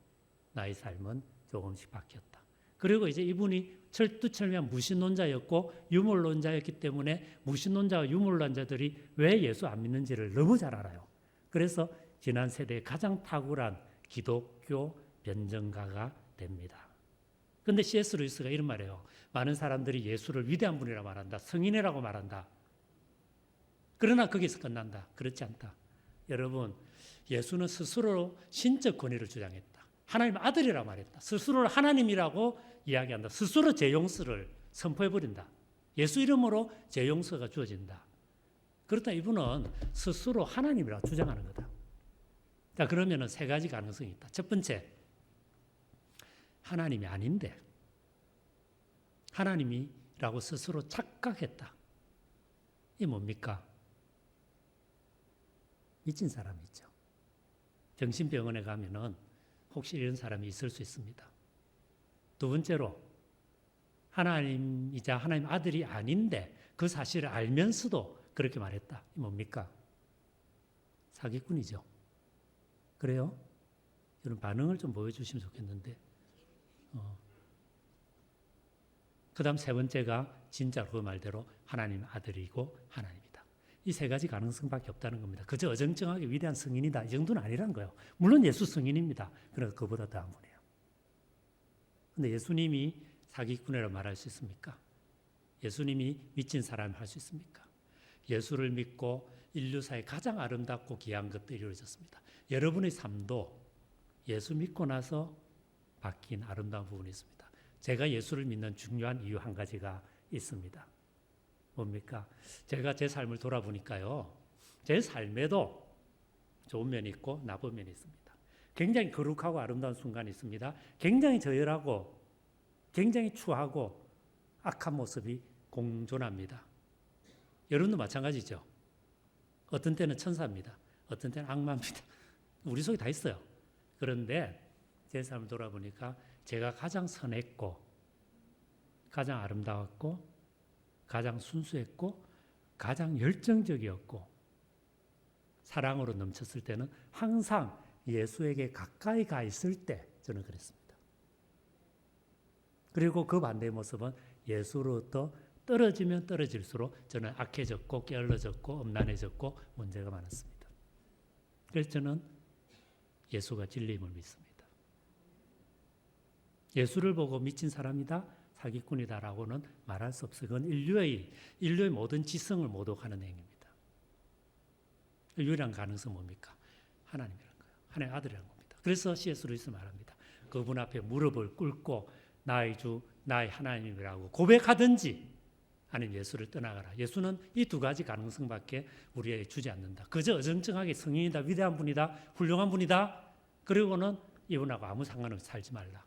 나의 삶은 조금씩 바뀌었다. 그리고 이제 이분이 철두철미한 무신론자였고 유물론자였기 때문에 무신론자와 유물론자들이 왜 예수 안 믿는지를 너무 잘 알아요. 그래서 지난 세대에 가장 탁월한 기독교 변증가가 됩니다. 그런데 C.S. 루이스가 이런 말이에요. 많은 사람들이 예수를 위대한 분이라고 말한다. 성인이라고 말한다. 그러나 거기서 끝난다. 그렇지 않다. 여러분, 예수는 스스로 신적 권위를 주장했다. 하나님 아들이라고 말했다. 스스로를 하나님이라고 이야기한다. 스스로 죄 용서를 선포해버린다. 예수 이름으로 죄 용서가 주어진다. 그렇다 이분은 스스로 하나님이라고 주장하는 거다. 자, 그러면은 세 가지 가능성이 있다. 첫 번째, 하나님이 아닌데 하나님이라고 스스로 착각했다. 이게 뭡니까? 미친 사람이 있죠. 정신병원에 가면은 혹시 이런 사람이 있을 수 있습니다. 두 번째로, 하나님이자 하나님 아들이 아닌데 그 사실을 알면서도 그렇게 말했다. 이게 뭡니까? 사기꾼이죠. 그래요? 여러분 반응을 좀 보여주시면 좋겠는데. 그 다음 세 번째가 진짜로 그 말대로 하나님 아들이고 하나님이다. 이 세 가지 가능성밖에 없다는 겁니다. 그저 어정쩡하게 위대한 성인이다. 이 정도는 아니라는 거예요. 물론 예수 성인입니다. 그러나 그보다 더한 분이에요. 그런데 예수님이 사기꾼이라고 말할 수 있습니까? 예수님이 미친 사람을 할 수 있습니까? 예수를 믿고 인류사의 가장 아름답고 귀한 것들이 이루어졌습니다. 여러분의 삶도 예수 믿고 나서 바뀐 아름다운 부분이 있습니다. 제가 예수를 믿는 중요한 이유 한 가지가 있습니다. 뭡니까? 제가 제 삶을 돌아보니까요. 제 삶에도 좋은 면이 있고 나쁜 면이 있습니다. 굉장히 거룩하고 아름다운 순간이 있습니다. 굉장히 저열하고 굉장히 추하고 악한 모습이 공존합니다. 여러분도 마찬가지죠. 어떤 때는 천사입니다. 어떤 때는 악마입니다. 우리 속에 다 있어요. 그런데 제 삶을 돌아보니까 제가 가장 선했고 가장 아름다웠고 가장 순수했고 가장 열정적이었고 사랑으로 넘쳤을 때는 항상 예수에게 가까이 가 있을 때 저는 그랬습니다. 그리고 그 반대의 모습은 예수로부터 떨어지면 떨어질수록 저는 악해졌고 게을러졌고 음란해졌고 문제가 많았습니다. 그래서 저는 예수가 진리임을 믿습니다. 예수를 보고 미친 사람이다, 사기꾼이다라고는 말할 수 없어요. 그건 인류의 모든 지성을 모독하는 행위입니다. 유일한 가능성은 뭡니까? 하나님이라는 거예요. 하나님의 아들이라는 겁니다. 그래서 C.S. 루이스 말합니다. 그분 앞에 무릎을 꿇고 나의 주, 나의 하나님이라고 고백하든지 아니면 예수를 떠나가라. 예수는 이 두 가지 가능성밖에 우리에게 주지 않는다. 그저 어정쩡하게 성인이다, 위대한 분이다, 훌륭한 분이다. 그리고는 이분하고 아무 상관없이 살지 말라.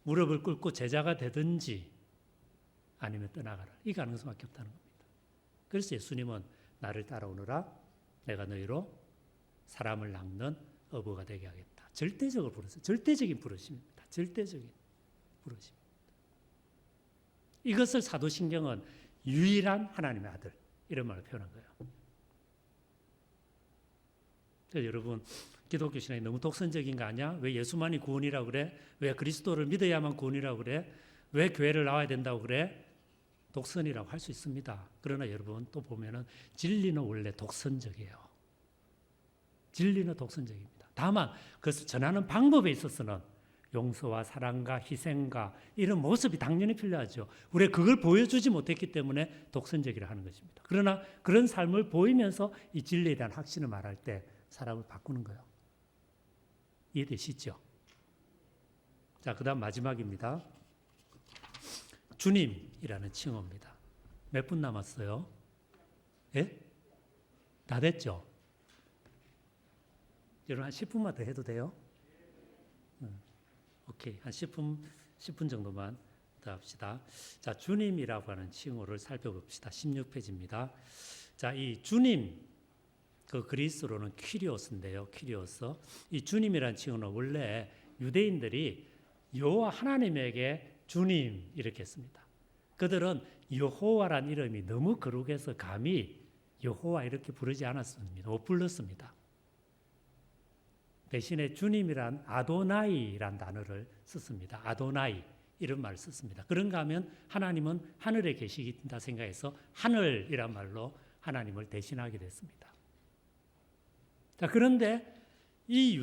무릎을 꿇고 제자가 되든지 아니면 떠나가라. 이 가능성밖에 없다는 겁니다. 그래서 예수님은 나를 따라오너라. 내가 너희로 사람을 낚는 어부가 되게 하겠다. 절대적으로 부르셨어요. 절대적인 부르심입니다. 절대적인 부르심입니다. 이것을 사도신경은 유일한 하나님의 아들 이런 말을 표현한 거예요. 그래서 여러분 기독교 신앙이 너무 독선적인 거 아니야? 왜 예수만이 구원이라고 그래? 왜 그리스도를 믿어야만 구원이라고 그래? 왜 교회를 나와야 된다고 그래? 독선이라고 할 수 있습니다. 그러나 여러분 또 보면은 진리는 원래 독선적이에요. 진리는 독선적입니다. 다만 그것을 전하는 방법에 있어서는 용서와 사랑과 희생과 이런 모습이 당연히 필요하죠. 우리가 그걸 보여주지 못했기 때문에 독선적이라 하는 것입니다. 그러나 그런 삶을 보이면서 이 진리에 대한 확신을 말할 때 사람을 바꾸는 거예요. 이해되시죠? 자, 그 다음 마지막입니다. 주님이라는 칭호입니다. 몇 분 남았어요? 예? 다 됐죠? 여러분 한 10분만 더 해도 돼요? 오케이. 한 10분 정도만 더 합시다. 자, 주님이라고 하는 칭호를 살펴봅시다. 16페이지입니다. 자, 이 주님, 그 그리스로는 퀴리오스인데요. 퀴리오스. 이 주님이라는 칭호는 원래 유대인들이 여호와 하나님에게 주님 이렇게 했습니다. 그들은 여호와란 이름이 너무 거룩해서 감히 여호와 이렇게 부르지 않았습니다. 못 불렀습니다. 대신에 주님이란 아도나이란 단어를 썼습니다. 아도나이 이런 말을 썼습니다. 그런가 하면 하나님은 하늘에 계시긴다 생각해서 하늘이란 말로 하나님을 대신하게 됐습니다. 자, 그런데 이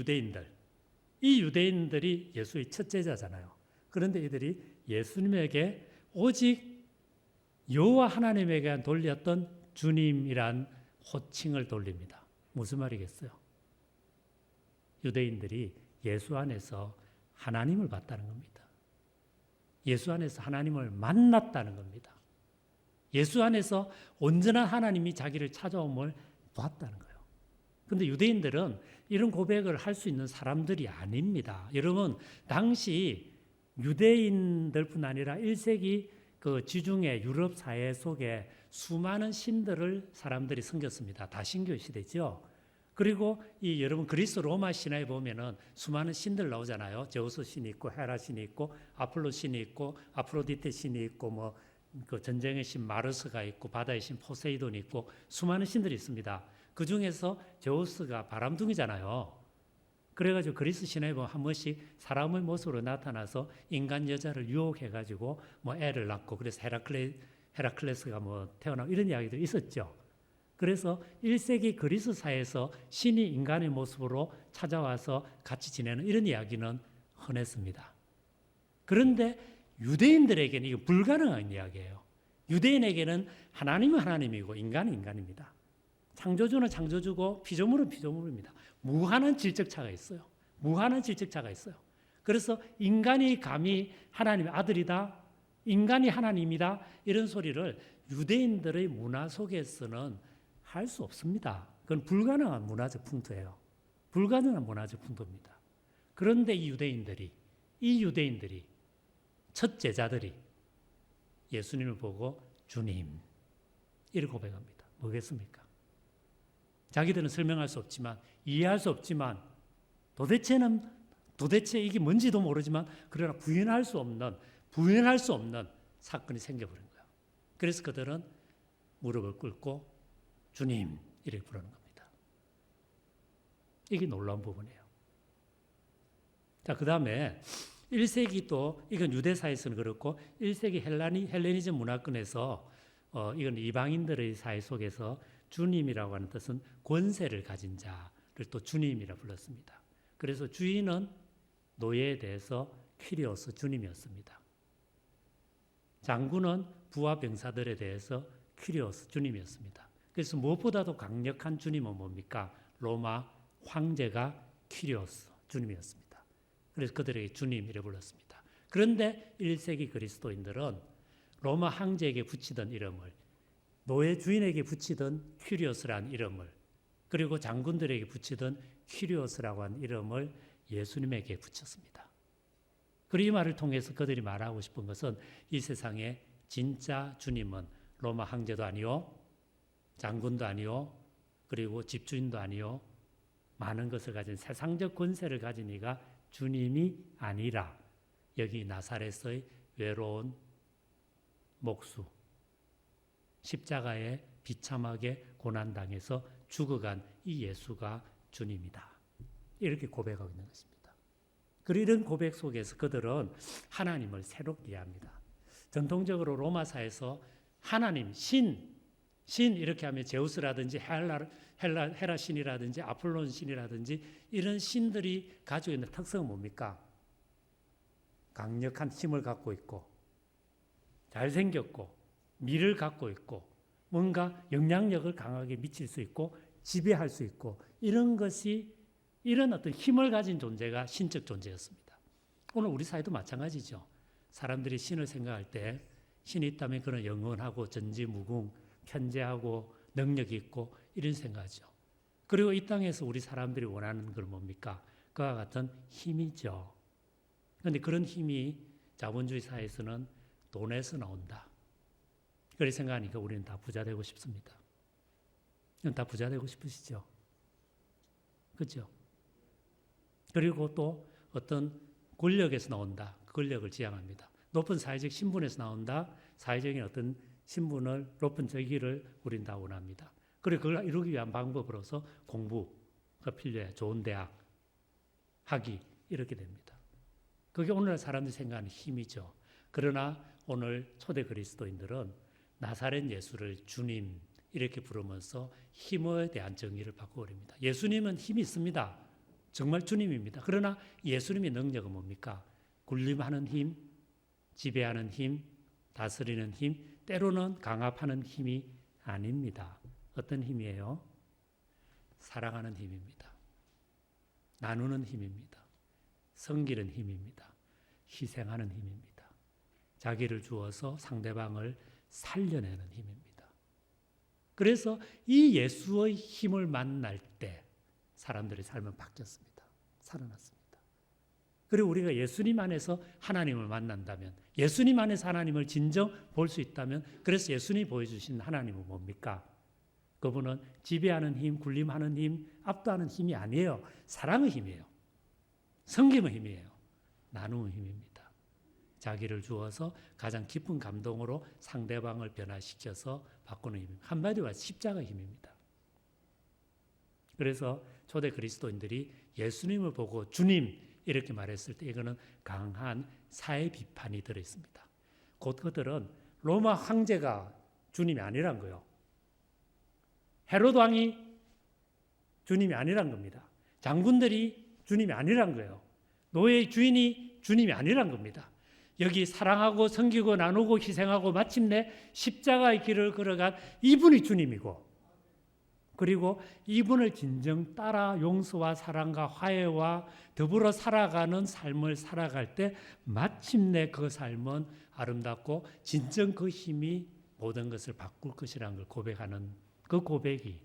유대인들이 예수의 첫 제자잖아요. 그런데 이들이 예수님에게 오직 여호와 하나님에게 돌렸던 주님이란 호칭을 돌립니다. 무슨 말이겠어요? 유대인들이 예수 안에서 하나님을 봤다는 겁니다. 예수 안에서 하나님을 만났다는 겁니다. 예수 안에서 온전한 하나님이 자기를 찾아옴을 봤다는 거예요. 그런데 유대인들은 이런 고백을 할 수 있는 사람들이 아닙니다. 여러분, 당시 유대인들뿐 아니라 1세기 그 지중해 유럽 사회 속에 수많은 신들을 사람들이 섬겼습니다. 다신교 시대죠. 그리고 이 여러분 그리스 로마 신화에 보면은 수많은 신들 나오잖아요. 제우스 신이 있고 헤라 신이 있고 아폴로 신이 있고 아프로디테 신이 있고 뭐 그 전쟁의 신 마르스가 있고 바다의 신 포세이돈이 있고 수많은 신들이 있습니다. 그 중에서 제우스가 바람둥이잖아요. 그래가지고 그리스 신화에 보면 한 번씩 사람의 모습으로 나타나서 인간 여자를 유혹해가지고 뭐 애를 낳고 그래서 헤라클레스가 뭐 태어나고 이런 이야기들이 있었죠. 그래서 1세기 그리스 사회에서 신이 인간의 모습으로 찾아와서 같이 지내는 이런 이야기는 흔했습니다. 그런데 유대인들에게는 이거 불가능한 이야기예요. 유대인에게는 하나님은 하나님이고 인간은 인간입니다. 창조주는 창조주고 피조물은 피조물입니다. 무한한 질적 차가 있어요. 무한한 질적 차가 있어요. 그래서 인간이 감히 하나님의 아들이다, 인간이 하나님이다 이런 소리를 유대인들의 문화 속에서는 할 수 없습니다. 그건 불가능한 문화적 풍토예요. 불가능한 문화적 풍토입니다. 그런데 이 유대인들이 첫 제자들이 예수님을 보고 주님 이렇게 고백합니다. 뭐겠습니까? 자기들은 설명할 수 없지만, 이해할 수 없지만, 도대체 이게 뭔지도 모르지만, 그러나 부인할 수 없는 사건이 생겨버린 거예요. 그래서 그들은 무릎을 꿇고 주님 이렇게 부르는 겁니다. 이게 놀라운 부분이에요. 자, 그 다음에 1세기 또 이건 유대사에서는 그렇고 1세기 헬레니즘 문화권에서 이건 이방인들의 사회 속에서 주님이라고 하는 뜻은 권세를 가진 자를 또 주님이라 불렀습니다. 그래서 주인은 노예에 대해서 퀴리오스 주님이었습니다. 장군은 부하 병사들에 대해서 퀴리오스 주님이었습니다. 그래서 무엇보다도 강력한 주님은 뭡니까? 로마 황제가 퀴리오스 주님이었습니다. 그래서 그들에게 주님이라 불렀습니다. 그런데 1세기 그리스도인들은 로마 황제에게 붙이던 이름을, 노예 주인에게 붙이던 퀴리오스라는 이름을, 그리고 장군들에게 붙이던 퀴리오스라고 하는 이름을 예수님에게 붙였습니다. 그리고 이 말을 통해서 그들이 말하고 싶은 것은 이 세상에 진짜 주님은 로마 황제도 아니요, 장군도 아니요, 그리고 집주인도 아니요, 많은 것을 가진 세상적 권세를 가진 이가 주님이 아니라 여기 나사렛의 외로운 목수, 십자가에 비참하게 고난당해서 죽어간 이 예수가 주님이다. 이렇게 고백하고 있는 것입니다. 그리고 이런 고백 속에서 그들은 하나님을 새롭게 이해합니다. 전통적으로 로마사에서 하나님, 신 이렇게 하면 제우스라든지 헤라 신이라든지 아폴론 신이라든지 이런 신들이 가지고 있는 특성은 뭡니까? 강력한 힘을 갖고 있고 잘생겼고 미를 갖고 있고 뭔가 영향력을 강하게 미칠 수 있고 지배할 수 있고 이런 어떤 힘을 가진 존재가 신적 존재였습니다. 오늘 우리 사회도 마찬가지죠. 사람들이 신을 생각할 때 신이 있다면 그는 영원하고 전지무궁, 편재하고 능력이 있고 이런 생각이죠. 그리고 이 땅에서 우리 사람들이 원하는 건 뭡니까? 그와 같은 힘이죠. 그런데 그런 힘이 자본주의 사회에서는 돈에서 나온다. 그렇게 생각하니까 우리는 다 부자 되고 싶습니다. 다 부자 되고 싶으시죠? 그렇죠? 그리고 또 어떤 권력에서 나온다. 권력을 지향합니다. 높은 사회적 신분에서 나온다. 사회적인 어떤 신분을, 높은 저기를 우린 다 원합니다. 그리고 그걸 이루기 위한 방법으로서 공부가 필요해. 좋은 대학, 학위 이렇게 됩니다. 그게 오늘날 사람들이 생각하는 힘이죠. 그러나 오늘 초대 그리스도인들은 나사렛 예수를 주님 이렇게 부르면서 힘에 대한 정의를 바꿔버립니다. 예수님은 힘이 있습니다. 정말 주님입니다. 그러나 예수님의 능력은 뭡니까? 군림하는 힘, 지배하는 힘, 다스리는 힘, 때로는 강압하는 힘이 아닙니다. 어떤 힘이에요? 사랑하는 힘입니다. 나누는 힘입니다. 섬기는 힘입니다. 희생하는 힘입니다. 자기를 주어서 상대방을 살려내는 힘입니다. 그래서 이 예수의 힘을 만날 때 사람들의 삶은 바뀌었습니다. 살아났습니다. 그리고 우리가 예수님 안에서 하나님을 만난다면, 예수님 안에서 하나님을 진정 볼 수 있다면, 그래서 예수님이 보여주신 하나님은 뭡니까? 그분은 지배하는 힘, 군림하는 힘, 압도하는 힘이 아니에요. 사랑의 힘이에요. 섬김의 힘이에요. 나누는 힘입니다. 자기를 주어서 가장 깊은 감동으로 상대방을 변화시켜서 바꾸는 힘입니다. 한마디로 말해서 십자가의 힘입니다. 그래서 초대 그리스도인들이 예수님을 보고 주님 이렇게 말했을 때 이거는 강한 사회 비판이 들어있습니다. 곧 그들은 로마 황제가 주님이 아니란 거예요. 헤롯 왕이 주님이 아니란 겁니다. 장군들이 주님이 아니란 거예요. 노예 주인이 주님이 아니란 겁니다. 여기 사랑하고 섬기고 나누고 희생하고 마침내 십자가의 길을 걸어간 이분이 주님이고, 그리고 이분을 진정 따라 용서와 사랑과 화해와 더불어 살아가는 삶을 살아갈 때 마침내 그 삶은 아름답고 진정 그 힘이 모든 것을 바꿀 것이라는 걸 고백하는 그 고백이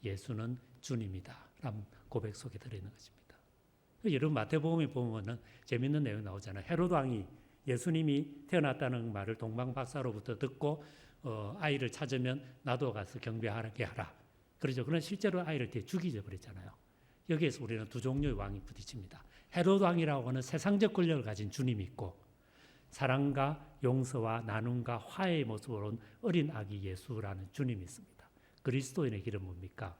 예수는 주님이다 라는 고백 속에 들어있는 것입니다. 여러분 마태복음에 보면은 재밌는 내용 나오잖아요. 헤롯 왕이 예수님이 태어났다는 말을 동방박사로부터 듣고 아이를 찾으면 나도 가서 경배하게 하라. 그러죠. 그러나 실제로 아이를 죽이져 버렸잖아요. 여기에서 우리는 두 종류의 왕이 부딪힙니다. 헤롯 왕이라고 하는 세상적 권력을 가진 주님이 있고 사랑과 용서와 나눔과 화해의 모습으로 온 어린 아기 예수라는 주님이 있습니다. 그리스도인의 길은 뭡니까?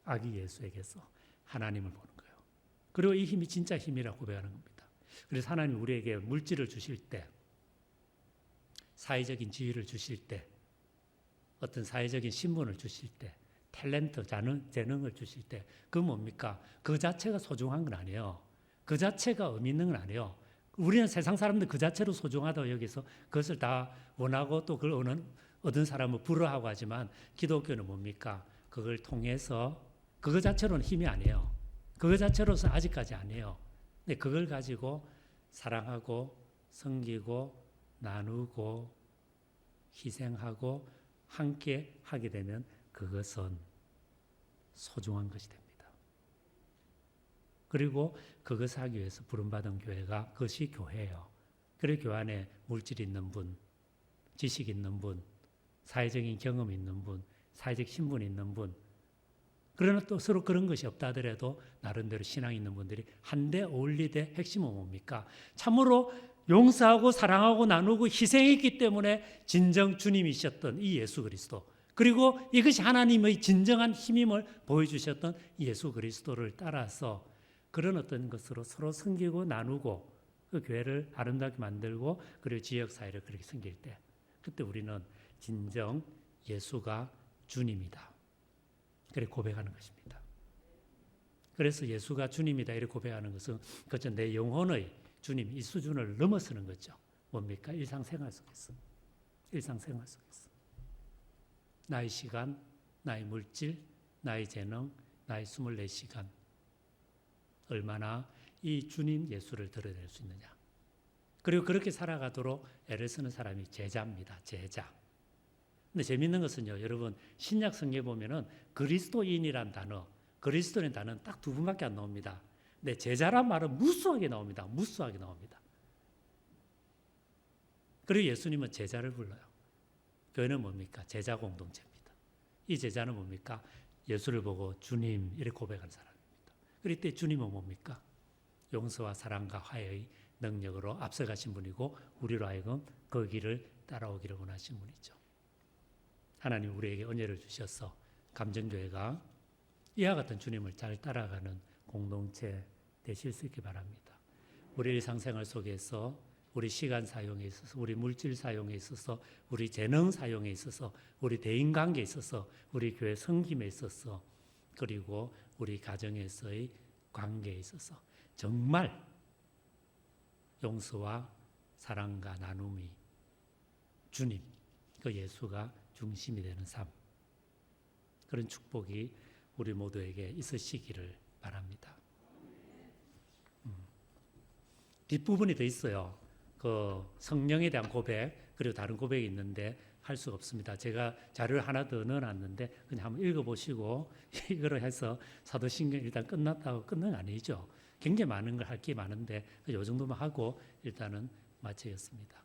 아기 예수에게서 하나님을 보는 거예요. 그리고 이 힘이 진짜 힘이라고 고백하는 겁니다. 그래서 하나님이 우리에게 물질을 주실 때, 사회적인 지위를 주실 때, 어떤 사회적인 신분을 주실 때, 탤런트, 재능을 주실 때, 그 뭡니까? 그 자체가 소중한 건 아니에요. 그 자체가 의미 있는 건 아니에요. 우리는 세상 사람들 그 자체로 소중하다고 여기서 그것을 다 원하고 또 그걸 얻은 사람을 부러워하고 하지만 기독교는 뭡니까? 그걸 통해서 그거 자체로는 힘이 아니에요. 그거 자체로서 아직까지 아니에요. 근데 그걸 가지고 사랑하고 섬기고 나누고 희생하고 함께 하게 되면 그것은 소중한 것이 됩니다. 그리고 그것을 하기 위해서 부름받은 교회가 그것이 교회예요. 그리고 교회 안에 물질 있는 분, 지식 있는 분, 사회적인 경험 있는 분, 사회적 신분 있는 분, 그러나 또 서로 그런 것이 없다 하더라도 나름대로 신앙 있는 분들이 한데 어울리되 핵심은 뭡니까? 참으로 용서하고 사랑하고 나누고 희생했기 때문에 진정 주님이셨던 이 예수 그리스도, 그리고 이것이 하나님의 진정한 힘임을 보여주셨던 예수 그리스도를 따라서 그런 어떤 것으로 서로 섬기고 나누고 그 교회를 아름답게 만들고 그리고 지역사회를 그렇게 섬길 때 그때 우리는 진정 예수가 주님이다. 그렇게 고백하는 것입니다. 그래서 예수가 주님이다 이렇게 고백하는 것은 그저 내 영혼의 주님 이 수준을 넘어서는 거죠. 뭡니까? 일상생활 속에서. 일상생활 속에서. 나의 시간, 나의 물질, 나의 재능, 나의 24시간 얼마나 이 주님 예수를 드러낼 수 있느냐. 그리고 그렇게 살아가도록 애를 쓰는 사람이 제자입니다. 제자. 근데 재밌는 것은요. 여러분 신약 성경에 보면은 그리스도인이란 단어, 그리스도인 단어는 딱 두 분밖에 안 나옵니다. 근데 제자란 말은 무수하게 나옵니다. 무수하게 나옵니다. 그리고 예수님은 제자를 불러요. 교회는 뭡니까? 제자 공동체입니다. 이 제자는 뭡니까? 예수를 보고 주님 이렇게 고백한 사람입니다. 그럴 때 주님은 뭡니까? 용서와 사랑과 화해의 능력으로 앞서가신 분이고 우리로 하여금 그 길을 따라오기를 원하신 분이죠. 하나님 우리에게 은혜를 주셔서 감정교회가 이와 같은 주님을 잘 따라가는 공동체 되실 수 있기 바랍니다. 우리 일상생활 속에서 우리 시간 사용에 있어서 우리 물질 사용에 있어서 우리 재능 사용에 있어서 우리 대인관계에 있어서 우리 교회 섬김에 있어서 그리고 우리 가정에서의 관계에 있어서 정말 용서와 사랑과 나눔이 주님 그 예수가 중심이 되는 삶 그런 축복이 우리 모두에게 있으시기를 바랍니다. 뒷부분이 더 있어요. 그 성령에 대한 고백 그리고 다른 고백이 있는데 할 수가 없습니다. 제가 자료를 하나 더 넣어놨는데 그냥 한번 읽어보시고 이거로 해서 사도신경 일단 끝났다고 끝난 건 아니죠. 굉장히 많은 걸 할 게 많은데 이 정도만 하고 일단은 마치겠습니다.